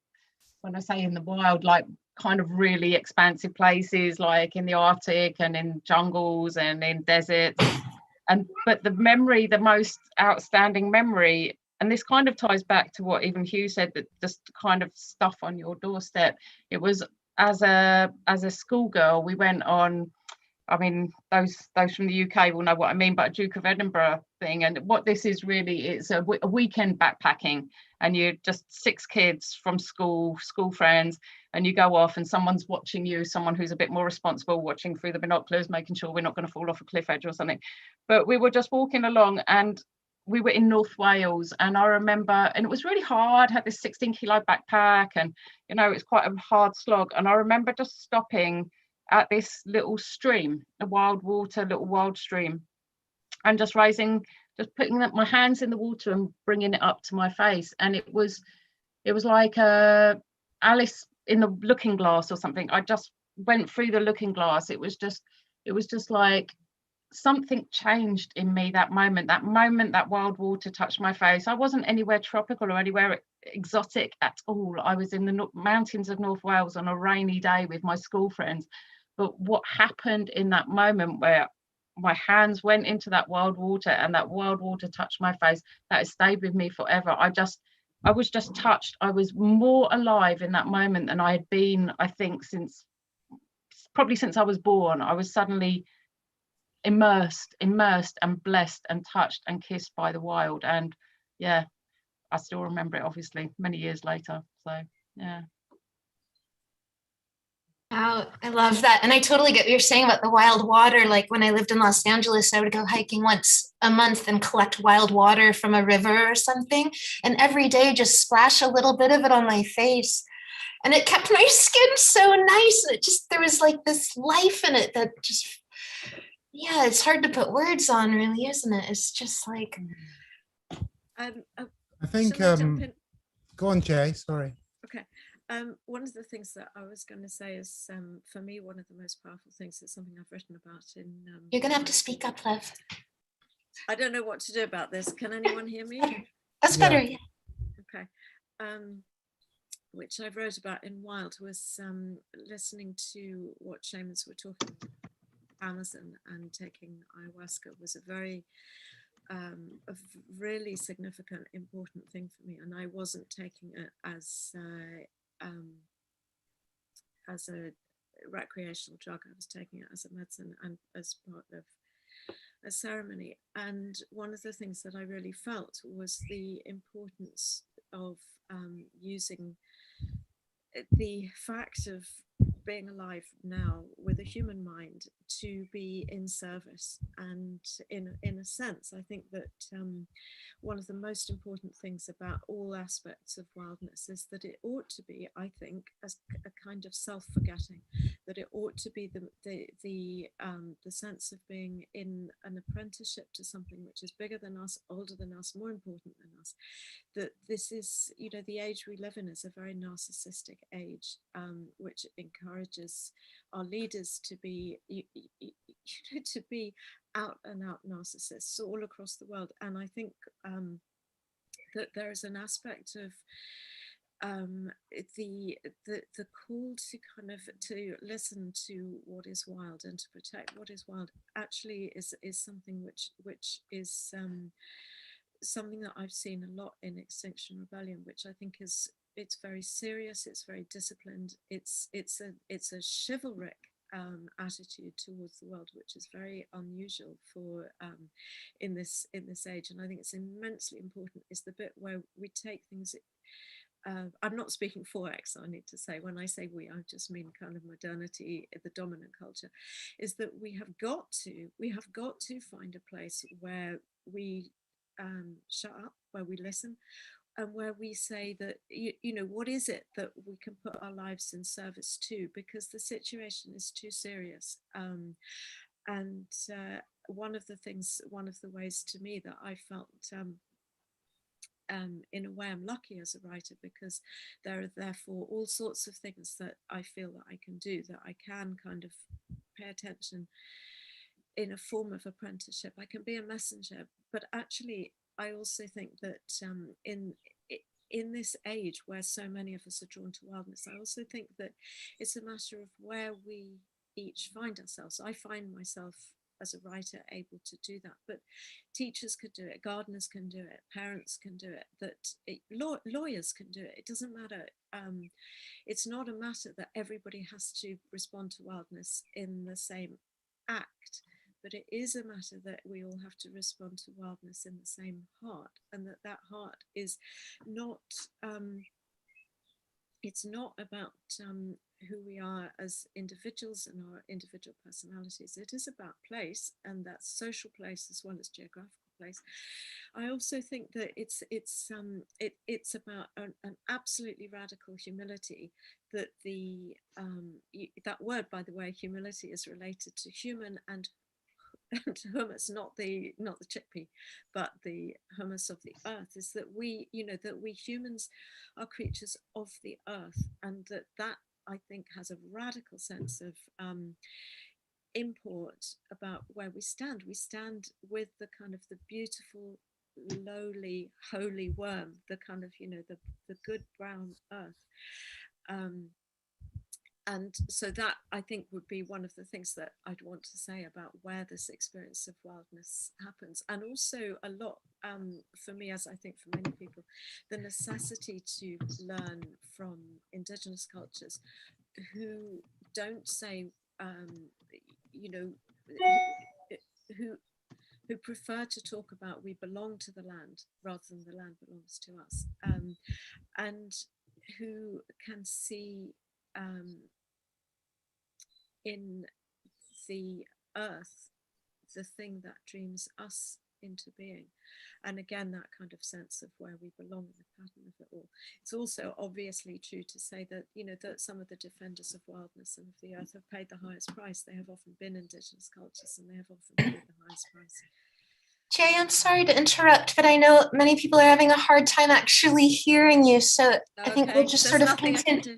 F: when I say in the wild, like kind of really expansive places like in the Arctic and in jungles and in deserts. But the most outstanding memory, and this kind of ties back to what even Hugh said, that just kind of stuff on your doorstep. It was as a schoolgirl, we went on, I mean, those from the UK will know what I mean, but a Duke of Edinburgh thing. And what this is really, it's a weekend backpacking, and you're just 6 kids from school friends, and you go off and someone's watching you, someone who's a bit more responsible, watching through the binoculars, making sure we're not going to fall off a cliff edge or something. But we were just walking along, and we were in North Wales, and I remember, and it was really hard, had this 16-kilo backpack, and you know, it's quite a hard slog. And I remember just stopping at this little stream, a little wild stream, and just putting my hands in the water and bringing it up to my face. And it was like Alice in the Looking Glass or something. I just went through the looking glass. It was just like something changed in me that moment that wild water touched my face. I wasn't anywhere tropical or anywhere exotic at all. I was in the mountains of North Wales on a rainy day with my school friends. But what happened in that moment where my hands went into that wild water and that wild water touched my face, that has stayed with me forever. I was just touched. I was more alive in that moment than I had been, I think, since I was born. I was suddenly immersed and blessed and touched and kissed by the wild. And yeah, I still remember it, obviously, many years later. So yeah.
B: Wow, I love that. And I totally get what you're saying about the wild water. Like when I lived in Los Angeles, I would go hiking once a month and collect wild water from a river or something. And every day just splash a little bit of it on my face. And it kept my skin so nice. And there was like this life in it that just, yeah, it's hard to put words on, really, isn't it? It's just like.
G: I think, go on, Jay, sorry.
C: Okay. One of the things that I was going to say is, for me, one of the most powerful things is something I've written about in.
B: You're going to have to speak up, love.
C: I don't know what to do about this. Can anyone hear me?
B: That's better, yeah.
C: Okay. Which I wrote about in Wild was listening to what shamans were talking about. Amazon and taking ayahuasca was a really significant, important thing for me. And I wasn't taking it as a recreational drug. I was taking it as a medicine and as part of a ceremony. And one of the things that I really felt was the importance of using the fact of being alive now with a human mind to be in service. And in a sense, I think that one of the most important things about all aspects of wildness is that it ought to be, I think, as a kind of self-forgetting, that it ought to be the sense of being in an apprenticeship to something which is bigger than us, older than us, more important than us. That this is, you know, the age we live in is a very narcissistic age, which encourages our leaders to be, to be out and out narcissists all across the world. And I think that there is an aspect of the call to kind of to listen to what is wild and to protect what is wild actually is something which is something that I've seen a lot in Extinction Rebellion, which I think is, it's very serious, it's very disciplined, it's a chivalric attitude towards the world, which is very unusual for in this age. And I think it's immensely important is the bit where we take things. I'm not speaking for X, I need to say. When I say we, I just mean kind of modernity, the dominant culture, is that we have got to find a place where we shut up, where we listen, and where we say that, you know, what is it that we can put our lives in service to, because the situation is too serious. And one of the ways to me that I felt in a way I'm lucky as a writer, because there are therefore all sorts of things that I feel that I can do, that I can kind of pay attention in a form of apprenticeship. I can be a messenger, but actually I also think that in this age where so many of us are drawn to wildness, I also think that it's a matter of where we each find ourselves. I find myself as a writer able to do that, but teachers could do it, gardeners can do it, parents can do it, lawyers can do it. It doesn't matter. It's not a matter that everybody has to respond to wildness in the same act, but it is a matter that we all have to respond to wildness in the same heart, and that heart is not, it's not about who we are as individuals and our individual personalities. It is about place, and that's social place as well as geographical place. I also think that it's about an absolutely radical humility. That that word, by the way, humility, is related to human and humus, not the chickpea, but the humus of the earth. Is that we, you know, that we humans are creatures of the earth, and that I think has a radical sense of import about where we stand. We stand with the kind of the beautiful, lowly, holy worm, the kind of, you know, the good brown earth. And so that, I think, would be one of the things that I'd want to say about where this experience of wildness happens. And also a lot, for me, as I think for many people, the necessity to learn from indigenous cultures who don't say, you know, who prefer to talk about we belong to the land rather than the land belongs to us, and who can see in the earth the thing that dreams us into being. And again, that kind of sense of where we belong in the pattern of it all. It's also obviously true to say that, you know, that some of the defenders of wildness and of the earth have paid the highest price. They have often been indigenous cultures, and they have often paid the highest price.
B: Jay, I'm sorry to interrupt, but I know many people are having a hard time actually hearing you. So I think we'll just sort of continue.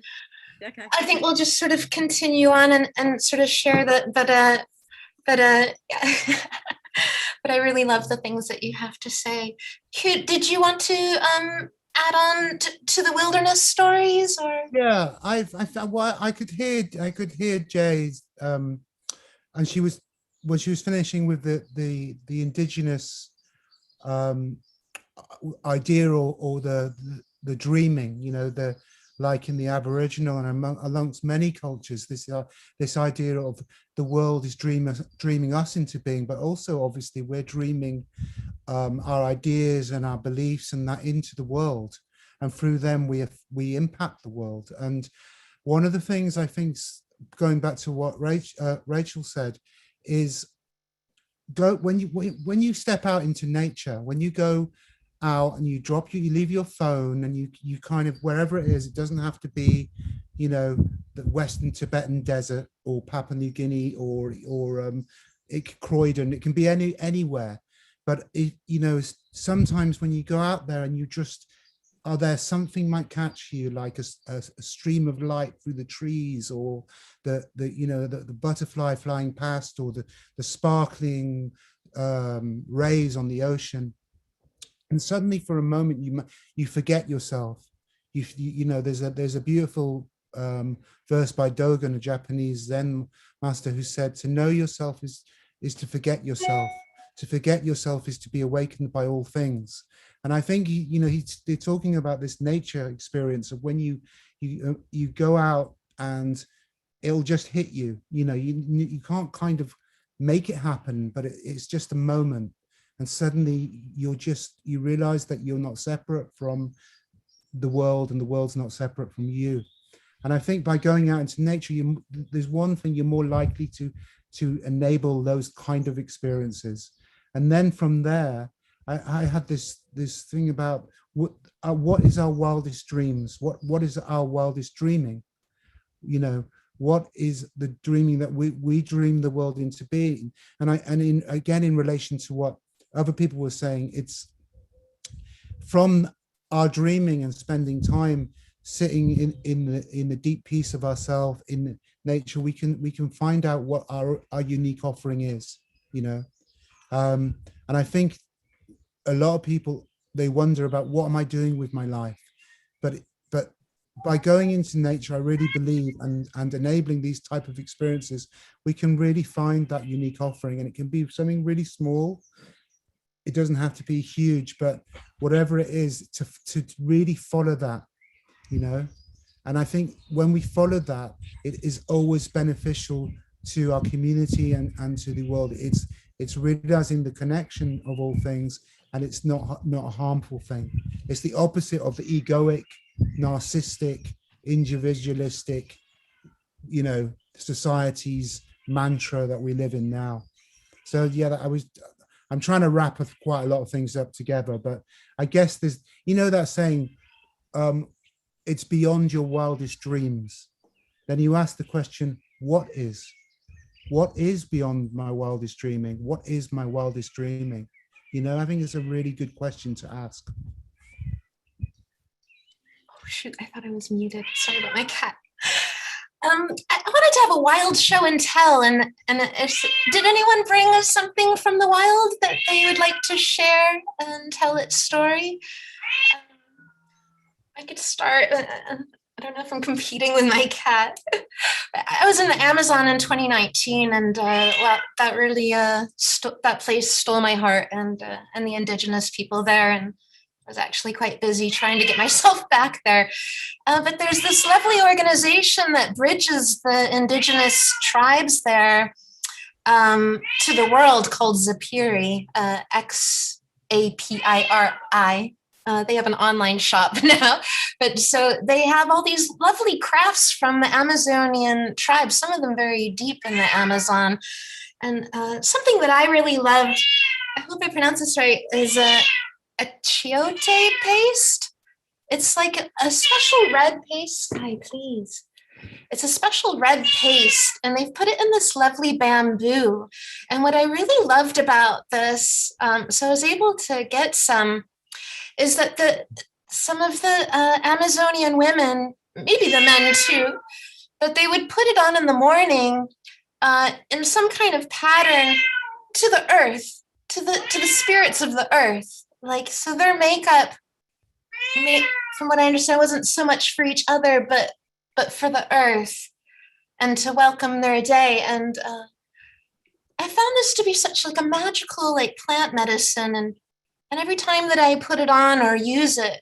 C: Okay.
B: I think we'll just sort of continue on and sort of share that, but but I really love the things that you have to say. Did you want to add on to the wilderness stories, or?
G: Yeah, I could hear Jay's, and she was, when she was finishing with the indigenous idea or the dreaming, you know, like in the Aboriginal and amongst many cultures, this idea of the world is dreaming us into being, but also obviously we're dreaming our ideas and our beliefs and that into the world, and through them we impact the world. And one of the things I think going back to what Rachel said, is when you step out into nature, when you go out and you leave your phone and you kind of, wherever it is, it doesn't have to be, you know, the Western Tibetan desert or Papua New Guinea or Croydon. It can be anywhere. But you know, sometimes when you go out there and you just are there, something might catch you, like a stream of light through the trees, or the butterfly flying past, or the sparkling rays on the ocean. And suddenly, for a moment, you forget yourself. You know, there's a beautiful verse by Dogen, a Japanese Zen master, who said, "To know yourself is to forget yourself. To forget yourself is to be awakened by all things." And I think they're talking about this nature experience of when you go out and it'll just hit you. You know, you can't kind of make it happen, but it's just a moment. And suddenly you realize that you're not separate from the world, and the world's not separate from you. And I think by going out into nature, there's one thing, you're more likely to enable those kind of experiences. And then from there, I had this thing about what is our wildest dreams? What is our wildest dreaming? You know, what is the dreaming that we dream the world into being? And again, in relation to what other people were saying, it's from our dreaming and spending time sitting in the deep peace of ourselves in nature, we can find out what our unique offering is, you know. And I think a lot of people, they wonder about, what am I doing with my life? But by going into nature, I really believe, and enabling these type of experiences, we can really find that unique offering. And it can be something really small. It doesn't have to be huge, but whatever it is, to really follow that, you know. And I think when we follow that, it is always beneficial to our community and to the world. It's realizing the connection of all things, and it's not a harmful thing. It's the opposite of the egoic, narcissistic, individualistic, you know, society's mantra that we live in now. So yeah, I'm trying to wrap quite a lot of things up together, but I guess there's, you know, that saying, it's beyond your wildest dreams. Then you ask the question, what is beyond my wildest dreaming? What is my wildest dreaming? You know, I think it's a really good question to ask.
B: Oh shoot, I thought I was muted. Sorry about my cat. I wanted to have a wild show and tell, and did anyone bring us something from the wild that they would like to share and tell its story? I could start. I don't know if I'm competing with my cat. I was in the Amazon in 2019, and well, that really that place stole my heart, and the indigenous people there, and I was actually quite busy trying to get myself back there. But there's this lovely organization that bridges the indigenous tribes there to the world called Zapiri, XAPIRI. They have an online shop now, but so they have all these lovely crafts from the Amazonian tribes, some of them very deep in the Amazon. And something that I really loved, I hope I pronounce this right, is a chiote paste. It's like a special red paste. Sky, please. It's a special red paste, and they've put it in this lovely bamboo. And what I really loved about this, so I was able to get some, is that some of the Amazonian women, maybe the men too, that they would put it on in the morning in some kind of pattern to the earth, to the spirits of the earth. Like, so their makeup, from what I understand, wasn't so much for each other, but for the earth, and to welcome their day. And I found this to be such like a magical like plant medicine, and every time that I put it on or use it,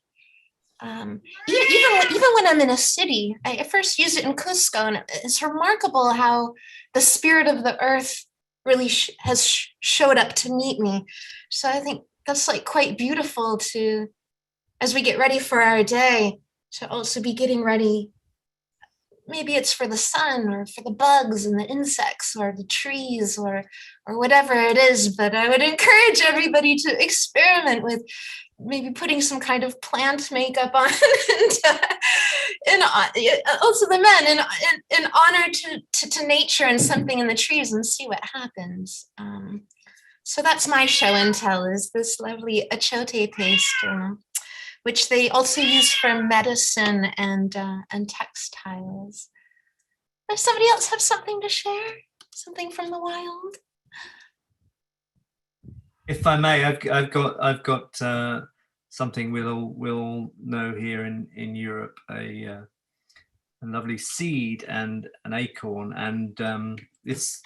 B: even when I'm in a city, I first used it in Cusco, and it's remarkable how the spirit of the earth really has showed up to meet me. So I think that's like quite beautiful to, as we get ready for our day, to also be getting ready maybe it's for the sun or for the bugs and the insects or the trees or whatever it is. But I would encourage everybody to experiment with maybe putting some kind of plant makeup on and also the men in honor to nature and something in the trees, and see what happens. So that's my show and tell, is this lovely achote paste, which they also use for medicine and textiles. Does somebody else have something to share? Something from the wild?
E: If I may, I've got something we'll all know here in Europe, a lovely seed and an acorn, and it's,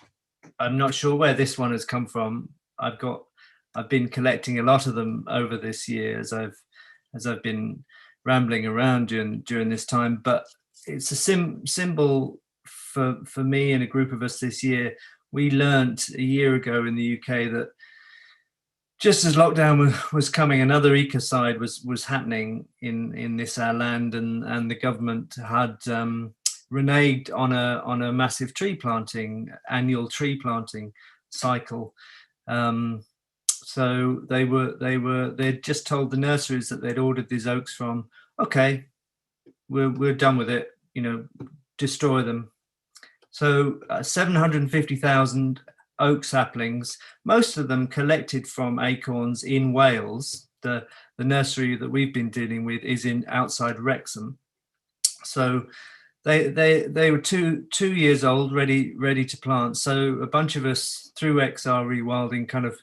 E: I'm not sure where this one has come from. I've been collecting a lot of them over this year as I've been rambling around during this time, but it's a symbol for me and a group of us this year. We learnt a year ago in the UK that just as lockdown was coming, another ecocide was happening in this our land, and the government had reneged on a massive annual tree planting cycle. So they'd just told the nurseries that they'd ordered these oaks from, okay, we're done with it, destroy them. So 750,000 oak saplings, most of them collected from acorns in Wales. The nursery that we've been dealing with is outside Wrexham. So they were two years old, ready to plant. So a bunch of us through XR Rewilding kind of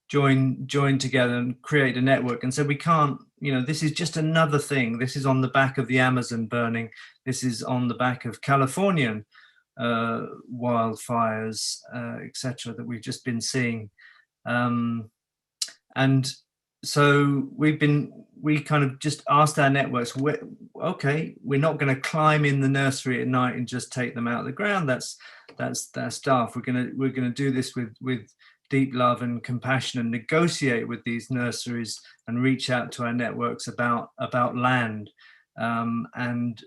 E: joined together and create a network and said, we can't, this is just another thing. This is on the back of the Amazon burning. This is on the back of Californian wildfires, etc., that we've just been seeing. And so we kind of just asked our networks, okay, we're not going to climb in the nursery at night and just take them out of the ground. That's daft. We're going to do this with deep love and compassion, and negotiate with these nurseries and reach out to our networks about land. And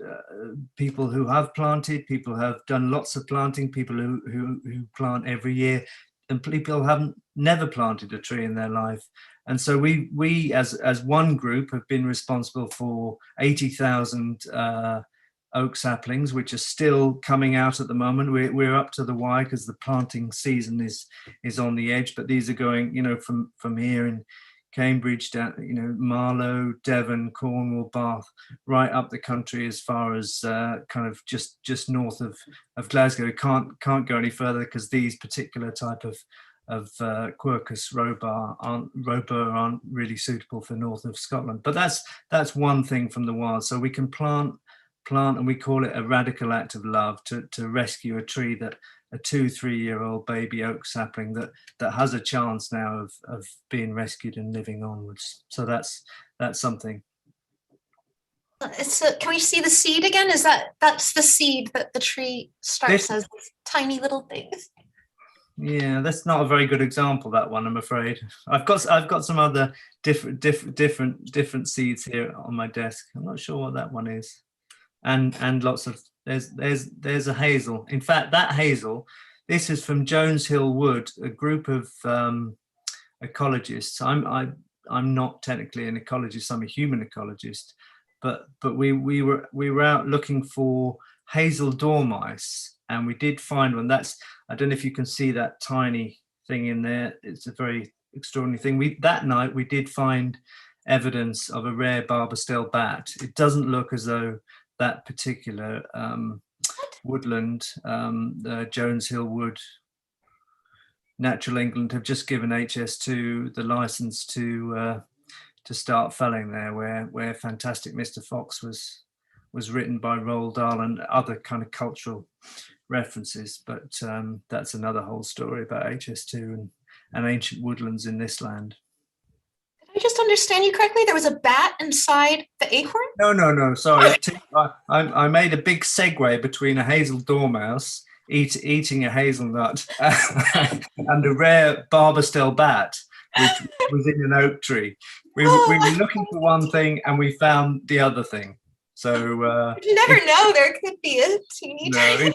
E: people who have planted, people who have done lots of planting, people who plant every year, and people who haven't never planted a tree in their life. And so we as one group have been responsible for 80,000 oak saplings, which are still coming out at the moment. We're up to the wire because the planting season is on the edge, but these are going, from here in Cambridge down, Marlow, Devon, Cornwall, Bath, right up the country as far as kind of just north of Glasgow. Can't go any further because these particular type of Quercus robur aren't really suitable for north of Scotland. But that's one thing from the wild. So we can plant, and we call it a radical act of love to rescue a tree, that a 2-3-year-old baby oak sapling that has a chance now of being rescued and living onwards. So that's something.
B: Can we see the seed again? That's the seed that the tree starts as tiny little things?
E: Yeah, that's not a very good example, that one, I'm afraid. I've got some other different seeds here on my desk. I'm not sure what that one is. And lots of there's a hazel. In fact, that hazel, this is from Jones Hill Wood, a group of ecologists. I'm not technically an ecologist, I'm a human ecologist, but we were out looking for hazel dormice, and we did find one. I don't know if you can see that tiny thing in there. It's a very extraordinary thing. That night we did find evidence of a rare barbastelle bat. It doesn't look as though that particular woodland, the Jones Hill Wood, Natural England have just given HS2 the license to start felling there, where Fantastic Mr. Fox was written by Roald Dahl and other kind of cultural references. But that's another whole story about HS2 and ancient woodlands in this land.
B: Did I just understand you correctly? There was a bat inside the acorn?
E: No. Sorry, I made a big segue between a hazel dormouse eating a hazelnut and a rare barbastelle bat, which was in an oak tree. We were looking for one thing and we found the other thing. So
B: You never know, there could be a teeny tiny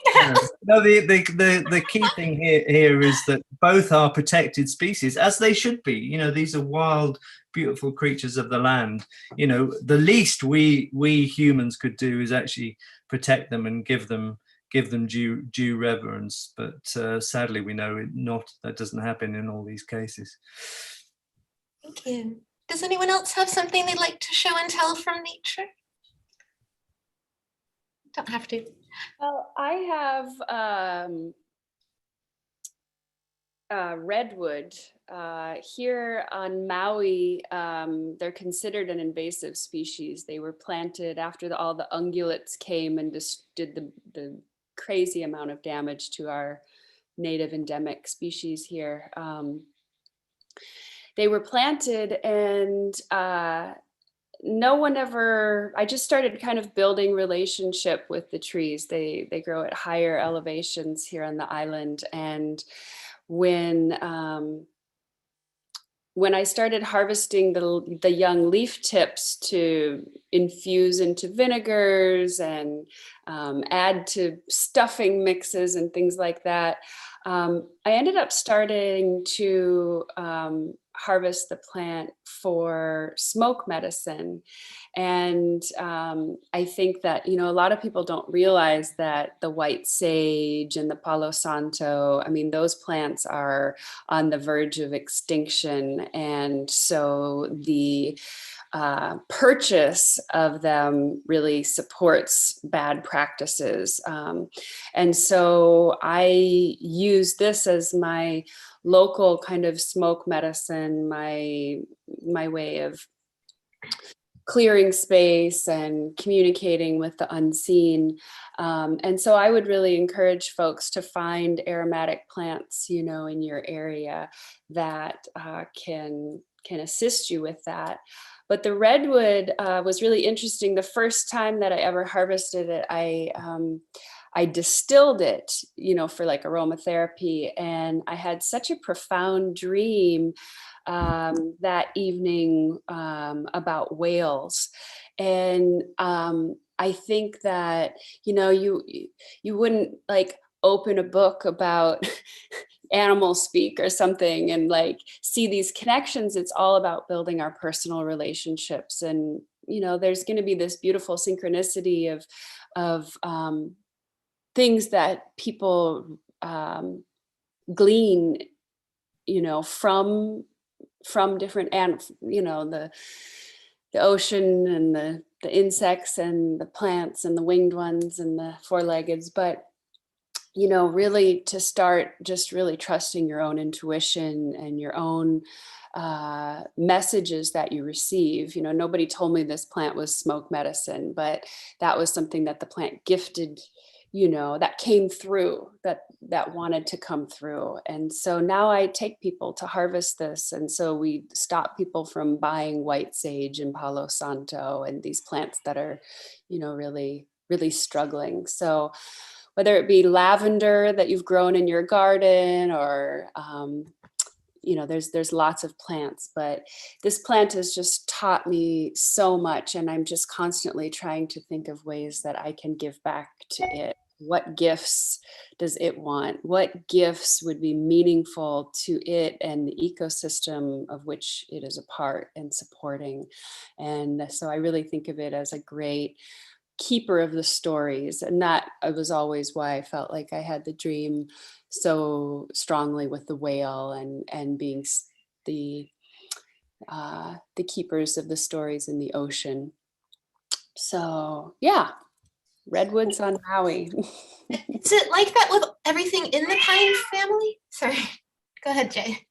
E: no, the key thing here is that both are protected species, as they should be. You know, these are wild, beautiful creatures of the land. You know, the least we humans could do is actually protect them and give them due reverence. But sadly, we know that doesn't happen in all these cases.
B: Thank you. Does anyone else have something they'd like to show and tell from nature? Don't have to.
H: Well, I have redwood. Here on Maui, they're considered an invasive species. They were planted after all the ungulates came and just did the crazy amount of damage to our native endemic species here. They were planted and no one ever, I just started kind of building relationship with the trees. They grow at higher elevations here on the island. And when I started harvesting the young leaf tips to infuse into vinegars and add to stuffing mixes and things like that, I ended up starting to harvest the plant for smoke medicine. And I think that, you know, a lot of people don't realize that the white sage and the Palo Santo, I mean, those plants are on the verge of extinction. And so the purchase of them really supports bad practices. And so I use this as my local kind of smoke medicine, my way of clearing space and communicating with the unseen. And so I would really encourage folks to find aromatic plants, you know, in your area that can assist you with that. But the redwood was really interesting. The first time that I ever harvested it, I distilled it, you know, for like aromatherapy. And I had such a profound dream that evening about whales. And I think that, you know, you wouldn't like open a book about animal speak or something and like see these connections. It's all about building our personal relationships. And, you know, there's going to be this beautiful synchronicity of things that people glean, you know, from different animals, you know, the ocean and the insects and the plants and the winged ones and the four-leggeds. But, you know, really to start just really trusting your own intuition and your own messages that you receive. You know, nobody told me this plant was smoke medicine, but that was something that the plant gifted, you know, that came through, that wanted to come through. And so now I take people to harvest this. And so we stop people from buying white sage and Palo Santo and these plants that are, you know, really, really struggling. So whether it be lavender that you've grown in your garden or, you know, there's lots of plants, but this plant has just taught me so much. And I'm just constantly trying to think of ways that I can give back to it. What gifts does it want? What gifts would be meaningful to it and the ecosystem of which it is a part and supporting? And so I really think of it as a great keeper of the stories. And that was always why I felt like I had the dream so strongly with the whale and being the keepers of the stories in the ocean. So yeah, redwoods on Maui.
B: Is it like that with everything in the pine family? Sorry, go ahead, Jay.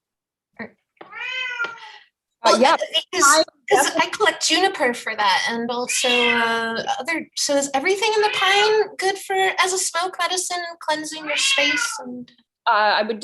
B: Well,
H: yeah,
B: because I collect juniper for that, and also other. So is everything in the pine good for as a smoke medicine, cleansing your space? And
H: I would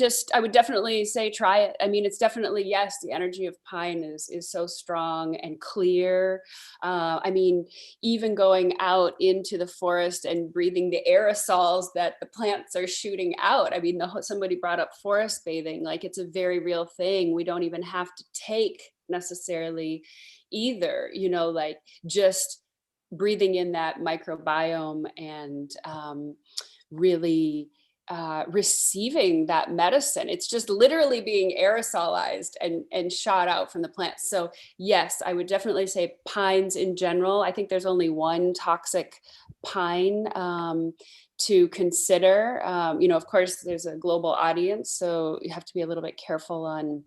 H: definitely say try it. I mean, it's definitely, yes, the energy of pine is so strong and clear. I mean, even going out into the forest and breathing the aerosols that the plants are shooting out. I mean, somebody brought up forest bathing, like it's a very real thing. We don't even have to take necessarily either, you know, like just breathing in that microbiome and really receiving that medicine. It's just literally being aerosolized and shot out from the plants. So yes, I would definitely say pines in general. I think there's only one toxic pine to consider. Of course, there's a global audience, so you have to be a little bit careful on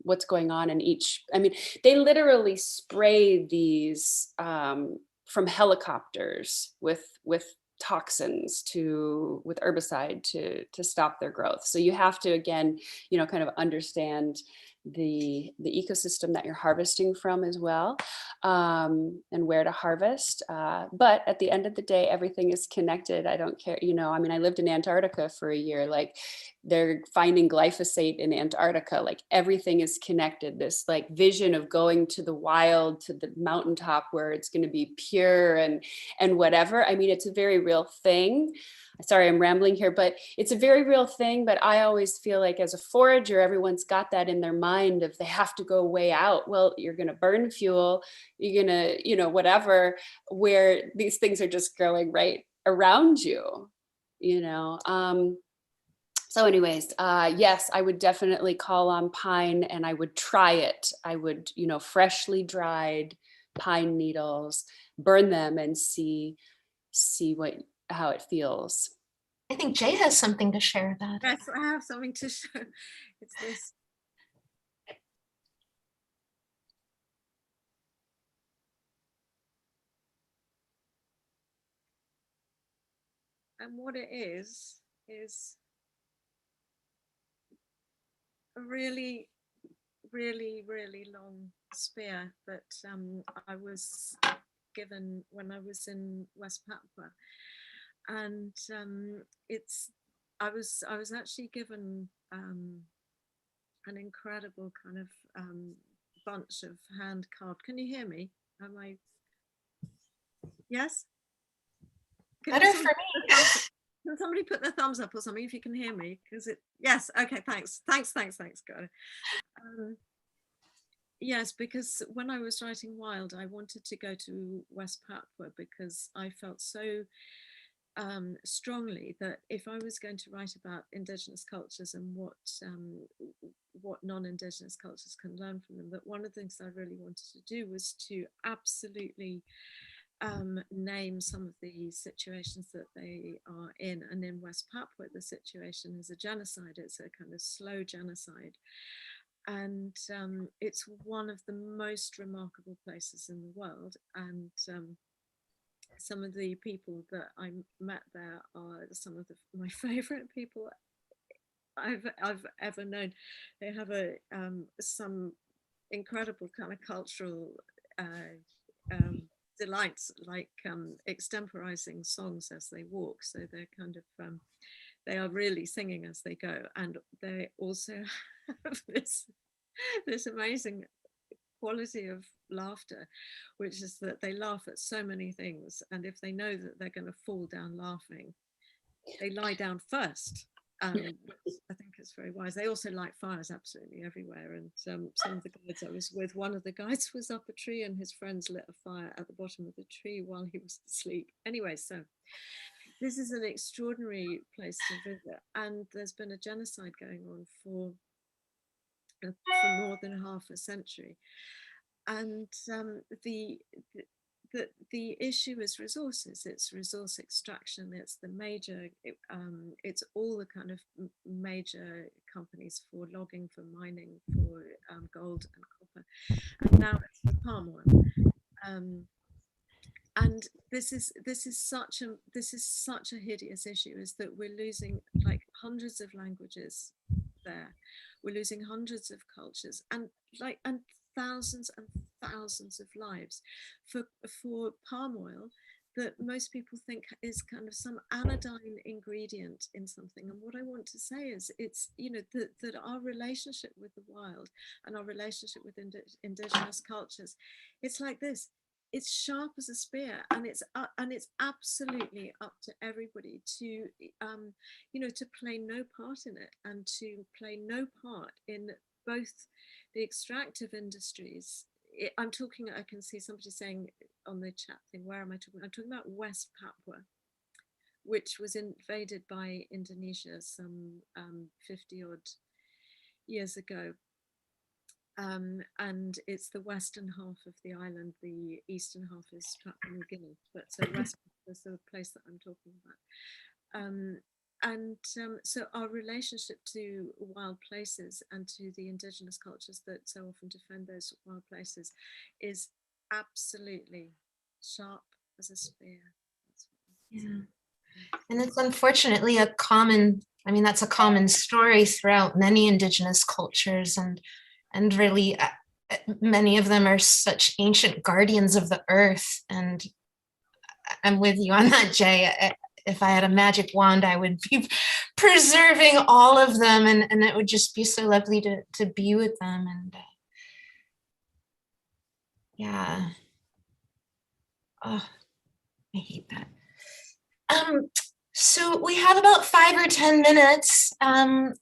H: what's going on in each. I mean, they literally spray these from helicopters with toxins with herbicide to stop their growth. So you have to, again, kind of understand the ecosystem that you're harvesting from as well, and where to harvest. But at the end of the day, everything is connected. I don't care, I mean, I lived in Antarctica for a year, like they're finding glyphosate in Antarctica, like everything is connected. This like vision of going to the wild, to the mountaintop where it's going to be pure and whatever. I mean, it's a very real thing. Sorry, I'm rambling here, but it's a very real thing. But I always feel like as a forager, everyone's got that in their mind if they have to go way out. Well, you're going to burn fuel, you're going to, whatever, where these things are just growing right around you, So anyways, yes, I would definitely call on pine, and I would try it. I would, freshly dried pine needles, burn them and see how it feels.
B: I think Jay has something to share about it.
C: Yes, I have something to show. It's this. And what it is a really, really, really long spear that I was given when I was in West Papua. And I was actually given an incredible kind of bunch of hand carved. Can you hear me? Am I? Yes.
B: Better for me.
C: Can somebody put their thumbs up or something if you can hear me? Because yes. Okay. Thanks. God. Yes, because when I was writing Wild, I wanted to go to West Papua because I felt so strongly that if I was going to write about indigenous cultures and what non-indigenous cultures can learn from them, that one of the things I really wanted to do was to absolutely name some of the situations that they are in. And in West Papua, the situation is a genocide. It's a kind of slow genocide. And it's one of the most remarkable places in the world. And some of the people that I met there are some of my favorite people I've ever known. They have some incredible kind of cultural delights, like extemporizing songs as they walk. So they're kind of they are really singing as they go, and they also have this amazing quality of laughter, which is that they laugh at so many things, and if they know that they're going to fall down laughing, they lie down first. Which I think is very wise. They also light fires absolutely everywhere, and some of the guides I was with, one of the guides was up a tree and his friends lit a fire at the bottom of the tree while he was asleep. Anyway, so this is an extraordinary place to visit, and there's been a genocide going on for more than half a century. And the issue is resources. It's resource extraction. It's the major. It's all the kind of major companies for logging, for mining, for gold and copper, and now it's the palm oil. And this is such a hideous issue, is that we're losing like hundreds of languages there. We're losing hundreds of cultures and thousands and thousands of lives for palm oil that most people think is kind of some anodyne ingredient in something. And what I want to say is it's, that our relationship with the wild and our relationship with indigenous cultures, it's like this. It's sharp as a spear, and it's absolutely up to everybody to to play no part in it, and to play no part in both the extractive industries I'm talking, I can see somebody saying on the chat thing, where am I talking? I'm talking about West Papua, which was invaded by Indonesia some 50 odd years ago. And it's the western half of the island. The eastern half is Papua New Guinea, but so West is the place that I'm talking about. So our relationship to wild places and to the indigenous cultures that so often defend those wild places is absolutely sharp as a spear.
B: Yeah. And it's unfortunately a common, I mean, that's a common story throughout many indigenous cultures, and really many of them are such ancient guardians of the earth. And I'm with you on that, Jay. If I had a magic wand, I would be preserving all of them, and it would just be so lovely to be with them. And yeah. Oh, I hate that. So we have about 5 or 10 minutes, and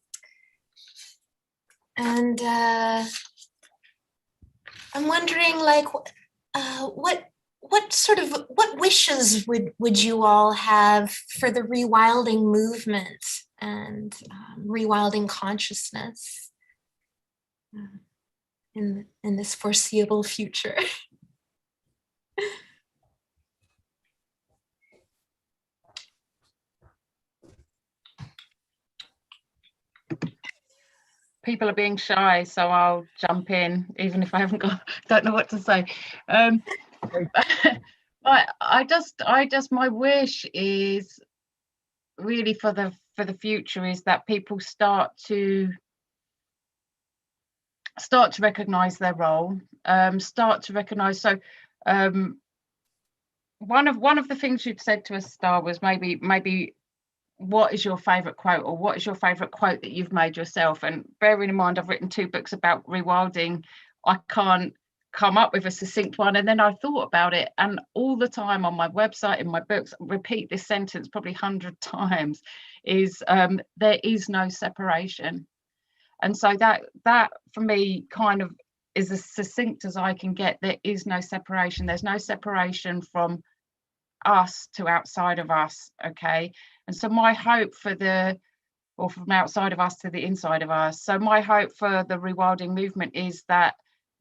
B: I'm wondering, like, what wishes would you all have for the rewilding movement and rewilding consciousness in this foreseeable future?
F: People are being shy, so I'll jump in, even if I don't know what to say. My wish is really for the future is that people start to recognize their role, start to recognize. So one of the things you'd said to us, Star, was maybe what is your favorite quote, or what is your favorite quote that you've made yourself? And bearing in mind I've written 2 books about rewilding, I can't come up with a succinct one. And then I thought about it, and all the time on my website, in my books, repeat this sentence probably 100 times, is there is no separation. And so that for me kind of is as succinct as I can get. There is no separation. There's no separation from us to outside of us. Okay. And so my hope from outside of us to the inside of us. So my hope for the rewilding movement is that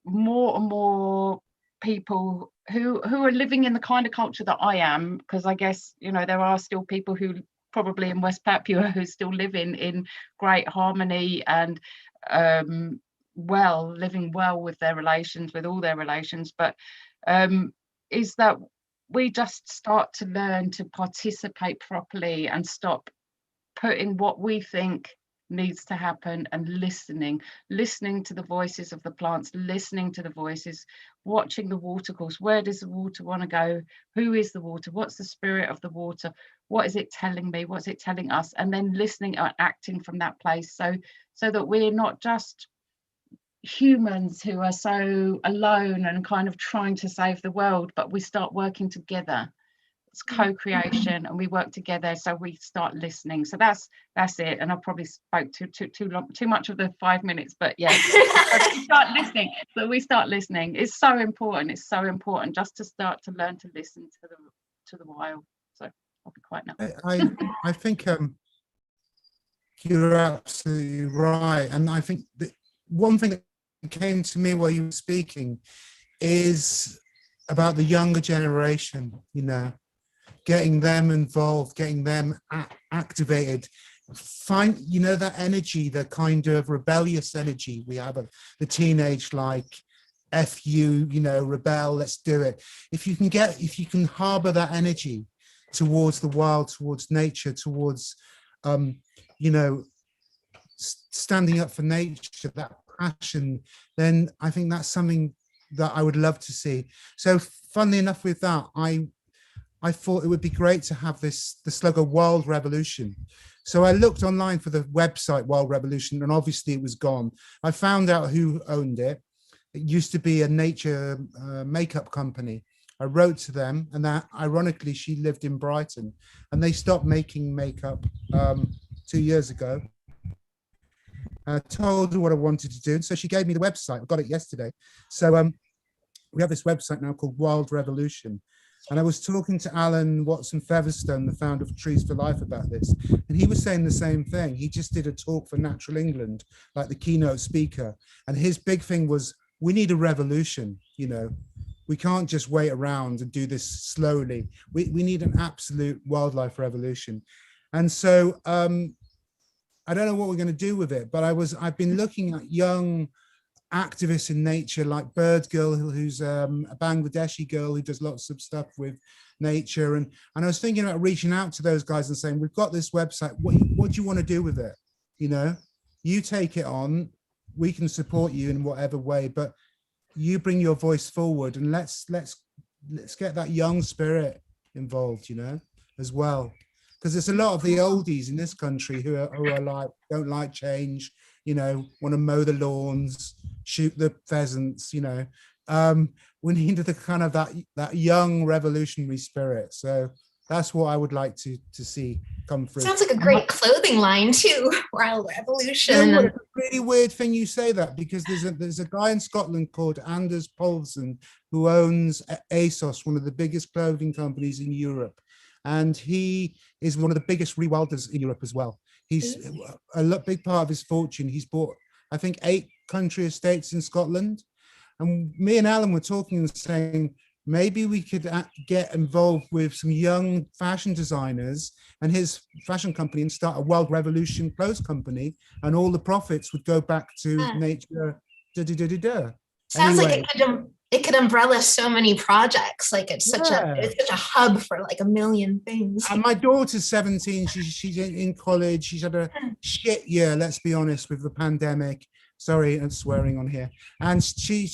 F: more and more people who are living in the kind of culture that I am, because I guess, you know, there are still people who probably in West Papua who still live in great harmony and living well with their relations, with all their relations, but is that we just start to learn to participate properly and stop putting what we think needs to happen, and listening to the voices of the plants, listening to the voices, watching the water course. Where does the water want to go? Who is the water? What's the spirit of the water? What is it telling me? What's it telling us? And then listening and acting from that place, so that we're not just humans who are so alone and kind of trying to save the world, but we start working together. It's co-creation, and we work together, so we start listening. So that's it. And I probably spoke too much of the 5 minutes, but yeah. we start listening. It's so important. It's so important just to start to learn to listen to the wild. So I'll be quiet now.
G: I think you're absolutely right, and I think that one thing that came to me while you were speaking is about the younger generation, you know, getting them involved, getting them activated. Find, you know, that energy, the kind of rebellious energy we have, the teenage, like, F you, you know, rebel, let's do it. If you can harbor that energy towards the wild, towards nature, towards, you know, standing up for nature, that passion, then I think that's something that I would love to see. So funnily enough with that, I thought it would be great to have the slogan Wild Revolution. So I looked online for the website Wild Revolution, and obviously it was gone. I found out who owned it. It used to be a nature makeup company. I wrote to them, and that ironically she lived in Brighton, and they stopped making makeup 2 years ago. I told her what I wanted to do, and so she gave me the website. I got it yesterday. So we have this website now called Wild Revolution. And I was talking to Alan Watson Featherstone, the founder of Trees for Life, about this. And he was saying the same thing. He just did a talk for Natural England, like the keynote speaker. And his big thing was, we need a revolution, you know. We can't just wait around and do this slowly. We need an absolute wildlife revolution. And so I don't know what we're going to do with it, but I've been looking at young activists in nature, like Bird Girl, who's a Bangladeshi girl who does lots of stuff with nature. And I was thinking about reaching out to those guys and saying, we've got this website, what do you want to do with it? You know, you take it on, we can support you in whatever way, but you bring your voice forward, and let's get that young spirit involved, you know, as well. Because there's a lot of the oldies in this country who are like, don't like change, you know, want to mow the lawns, shoot the pheasants, you know. We need the kind of that young revolutionary spirit. So that's what I would like to see come through.
B: Sounds like a great clothing line too, Wild Revolution.
G: You know, it's a really weird thing you say that, because there's a guy in Scotland called Anders Poulsen who owns ASOS, one of the biggest clothing companies in Europe. And he is one of the biggest rewilders in Europe as well. He's a big part of his fortune. He's bought, I think, 8 country estates in Scotland. And me and Alan were talking and saying, maybe we could get involved with some young fashion designers and his fashion company and start a Wild Revolution clothes company, and all the profits would go back to nature.
B: Sounds like it could umbrella so many projects. Like it's such a hub for like a million things.
G: And my daughter's 17. She's in college. She's had a shit year, let's be honest, with the pandemic. Sorry, I'm swearing on here. And she,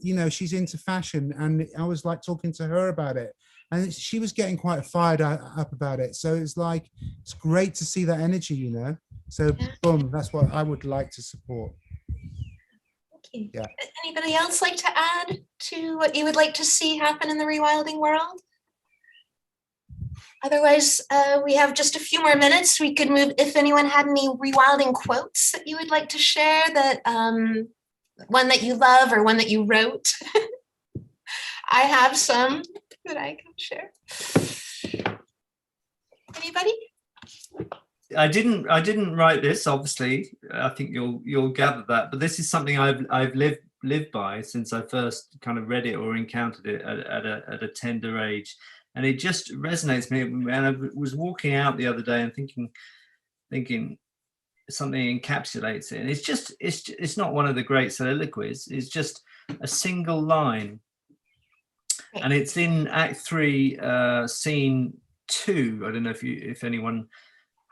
G: you know, she's into fashion, and I was like talking to her about it, and she was getting quite fired up about it. So it's like, it's great to see that energy, you know. So boom, that's what I would like to support.
B: Yeah. Anybody else like to add to what you would like to see happen in the rewilding world? Otherwise, we have just a few more minutes. We could move, if anyone had any rewilding quotes that you would like to share, that one that you love or one that you wrote. I have some that I can share. Anybody?
E: I didn't write this, obviously. I think you'll gather that, but this is something I've lived by since I first kind of read it or encountered it at a tender age, and it just resonates with me. And I was walking out the other day and thinking something encapsulates it, and it's not one of the great soliloquies. It's just a single line, and it's in Act 3, Scene 2. I don't know if anyone.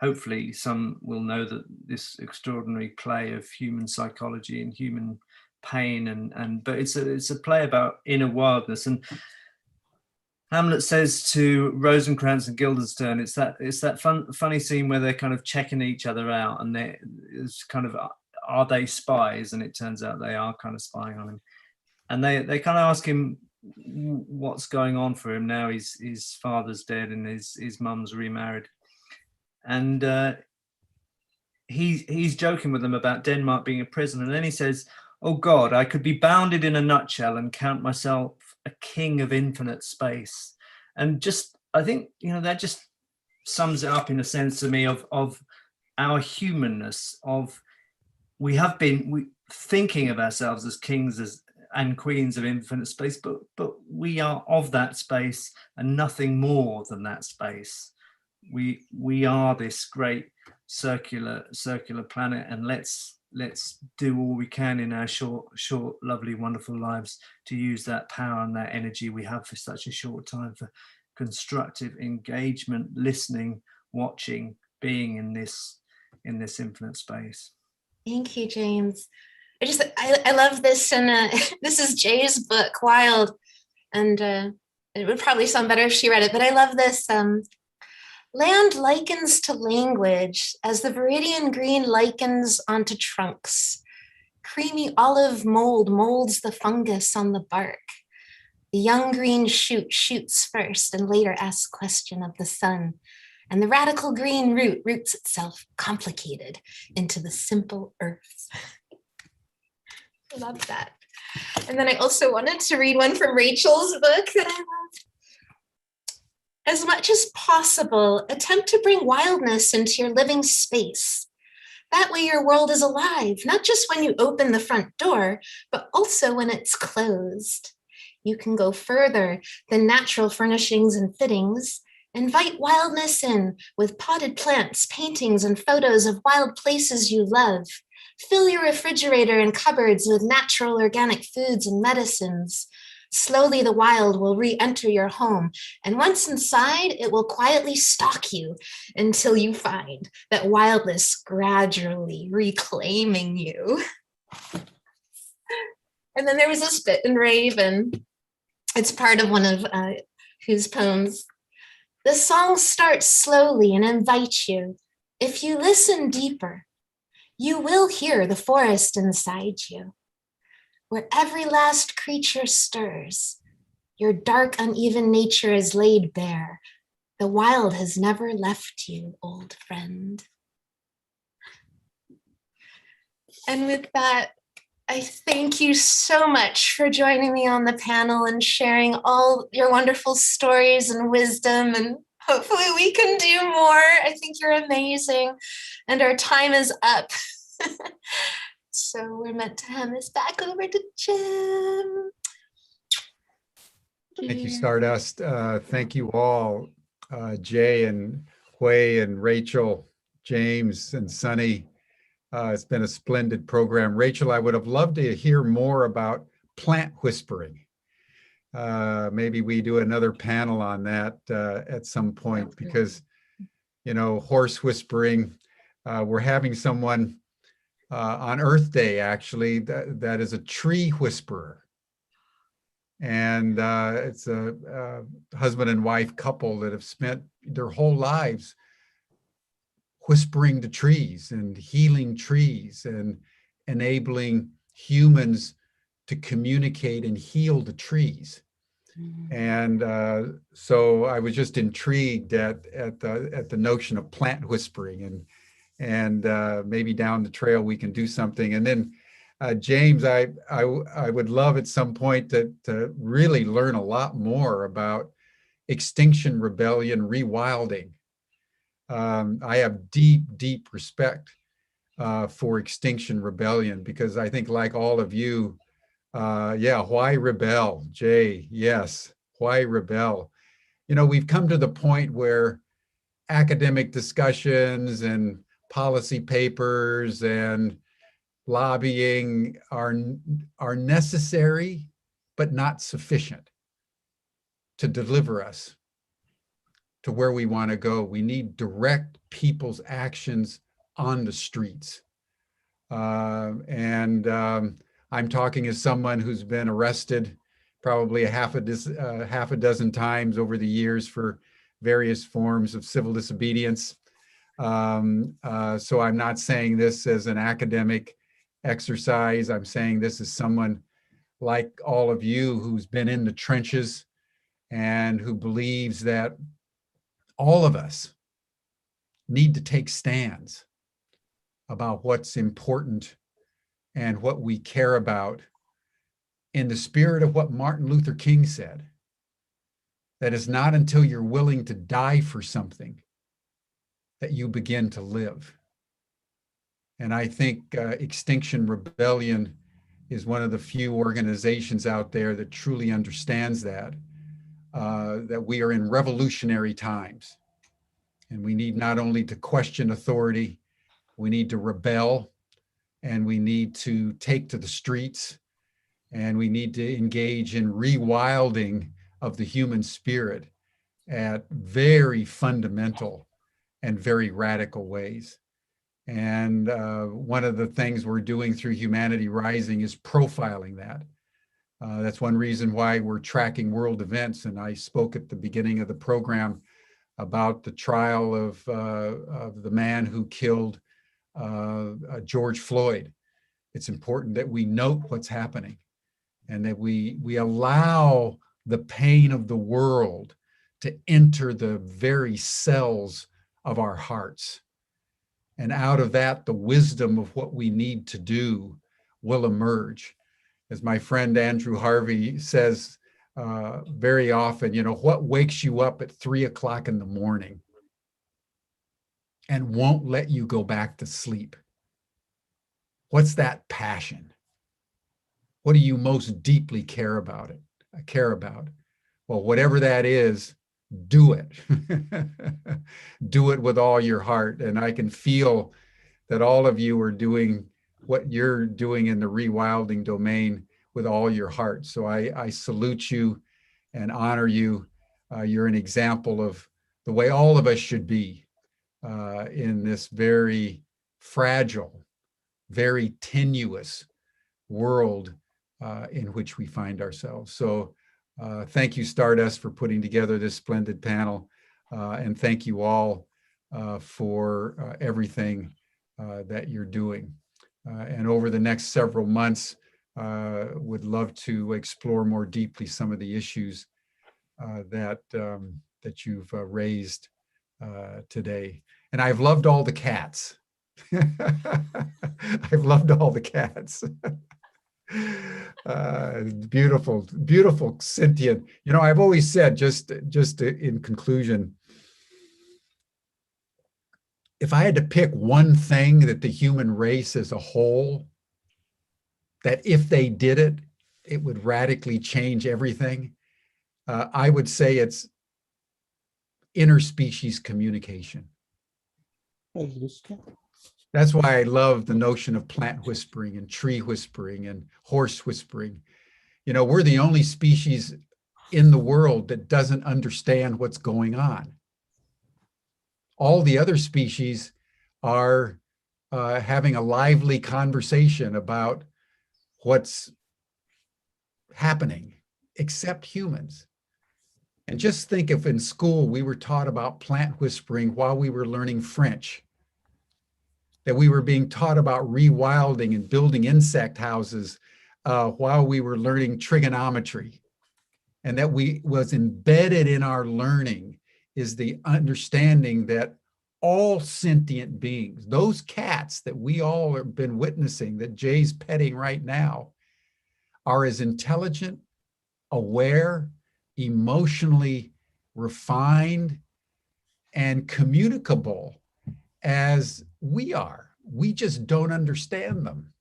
E: Hopefully some will know that this extraordinary play of human psychology and human pain, but it's a play about inner wildness. And Hamlet says to Rosencrantz and Guildenstern, it's that funny scene where they're kind of checking each other out, and it's kind of, are they spies? And it turns out they are kind of spying on him. And they kind of ask him what's going on for him now. His father's dead and his mum's remarried. And he's joking with them about Denmark being a prison, and then he says, "Oh God, I could be bounded in a nutshell and count myself a king of infinite space." And just, I think, you know, that just sums it up in a sense to me of our humanness. Of we have been thinking of ourselves as kings and queens of infinite space, but we are of that space and nothing more than that space. We are this great circular planet, and let's do all we can in our short, lovely, wonderful lives to use that power and that energy we have for such a short time for constructive engagement, listening, watching, being in this infinite space.
B: Thank you, James. I love this, and this is Jay's book, Wild, and it would probably sound better if she read it, but I love this. Land likens to language as the viridian green likens onto trunks. Creamy olive mold molds the fungus on the bark. The young green shoot shoots first and later asks question of the sun. And the radical green root roots itself complicated into the simple earth. I love that. And then I also wanted to read one from Rachel's book that I love. As much as possible, attempt to bring wildness into your living space. That way your world is alive, not just when you open the front door, but also when it's closed. You can go further than natural furnishings and fittings. Invite wildness in with potted plants, paintings, and photos of wild places you love. Fill your refrigerator and cupboards with natural organic foods and medicines. Slowly, the wild will re-enter your home, and once inside, it will quietly stalk you until you find that wildness gradually reclaiming you. And then there was a Spit and Raven. It's part of one of Who's poems. The song starts slowly and invites you. If you listen deeper, you will hear the forest inside you, where every last creature stirs. Your dark, uneven nature is laid bare. The wild has never left you, old friend. And with that, I thank you so much for joining me on the panel and sharing all your wonderful stories and wisdom, and hopefully we can do more. I think you're amazing, and our time is up. So we're meant to hand this back over to Jim.
A: Thank you, Stardust. Thank you all, Jay and Hui and Rachel, James and Sunny. It's been a splendid program. Rachel, I would have loved to hear more about plant whispering. Maybe we do another panel on that at some point, because, you know, horse whispering, we're having someone on Earth Day, actually, that is a tree whisperer. And it's a husband and wife couple that have spent their whole lives whispering to trees and healing trees and enabling humans to communicate and heal the trees. And so I was just intrigued at the notion of plant whispering, and maybe down the trail we can do something. And then James, I would love at some point to really learn a lot more about Extinction Rebellion rewilding. I have deep respect for Extinction Rebellion, because I think, like all of you, yeah, why rebel? Jay, yes, why rebel? You know, we've come to the point where academic discussions and policy papers and lobbying are necessary, but not sufficient to deliver us to where we want to go. We need direct people's actions on the streets. I'm talking as someone who's been arrested probably half a dozen times over the years for various forms of civil disobedience. So I'm not saying this as an academic exercise. I'm saying this as someone like all of you who's been in the trenches and who believes that all of us need to take stands about what's important and what we care about, in the spirit of what Martin Luther King said, that it's not until you're willing to die for something that you begin to live. And I think Extinction Rebellion is one of the few organizations out there that truly understands that we are in revolutionary times. And we need not only to question authority, we need to rebel, and we need to take to the streets, and we need to engage in rewilding of the human spirit at very fundamental and very radical ways. And one of the things we're doing through Humanity Rising is profiling that. That's one reason why we're tracking world events. And I spoke at the beginning of the program about the trial of the man who killed George Floyd. It's important that we note what's happening, and that we allow the pain of the world to enter the very cells of our hearts. And out of that, the wisdom of what we need to do will emerge. as my friend Andrew Harvey says very often, you know, what wakes you up at 3 o'clock in the morning and won't let you go back to sleep? What's that passion? What do you most deeply care about it? Well, whatever that is, do it. Do it with all your heart. And I can feel that all of you are doing what you're doing in the rewilding domain with all your heart. So I salute you and honor you. You're an example of the way all of us should be in this very fragile, very tenuous world in which we find ourselves. So thank you, Stardust, for putting together this splendid panel. And thank you all for everything that you're doing. And over the next several months, would love to explore more deeply some of the issues that you've raised today. And I've loved all the cats. I've loved all the cats. Beautiful, beautiful, sentient. You know, I've always said, just in conclusion, if I had to pick one thing that the human race as a whole, that if they did it, it would radically change everything, I would say it's interspecies communication. That's why I love the notion of plant whispering and tree whispering and horse whispering. You know, we're the only species in the world that doesn't understand what's going on. All the other species are having a lively conversation about what's happening, except humans. And just think if in school we were taught about plant whispering while we were learning French, that we were being taught about rewilding and building insect houses while we were learning trigonometry, and that was embedded in our learning is the understanding that all sentient beings, those cats that we all have been witnessing, that Jay's petting right now, are as intelligent, aware, emotionally refined, and communicable as we are. We just don't understand them.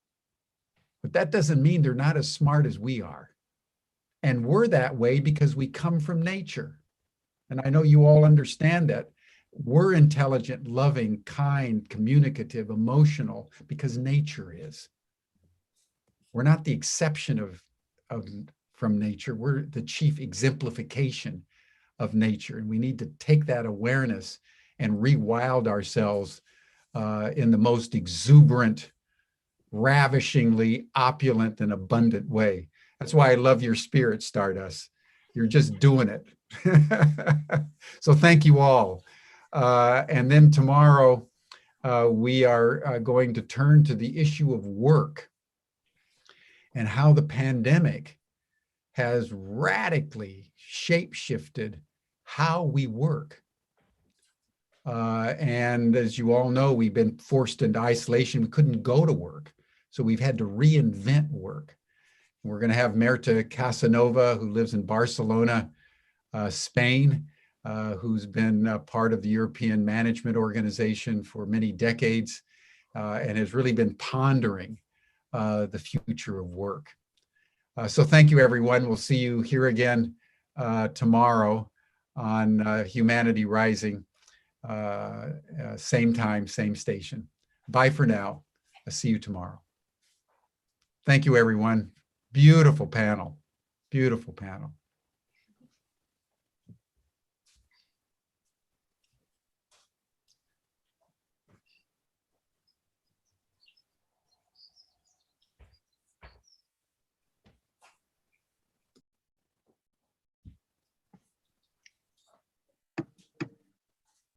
A: But that doesn't mean they're not as smart as we are. And we're that way because we come from nature. And I know you all understand that. We're intelligent, loving, kind, communicative, emotional, because nature is. We're not the exception from nature. We're the chief exemplification of nature. And we need to take that awareness and rewild ourselves in the most exuberant, ravishingly opulent and abundant way. That's why I love your spirit, Stardust. You're just doing it. So thank you all. And then tomorrow, we are going to turn to the issue of work and how the pandemic has radically shape-shifted how we work. And as you all know, we've been forced into isolation. We couldn't go to work. So we've had to reinvent work. We're going to have Merta Casanova, who lives in Barcelona, Spain, who's been part of the European Management Organization for many decades and has really been pondering the future of work. So thank you, everyone. We'll see you here again tomorrow on Humanity Rising, same time, same station. Bye for now. I'll see you tomorrow. Thank you, everyone. Beautiful panel. Beautiful panel.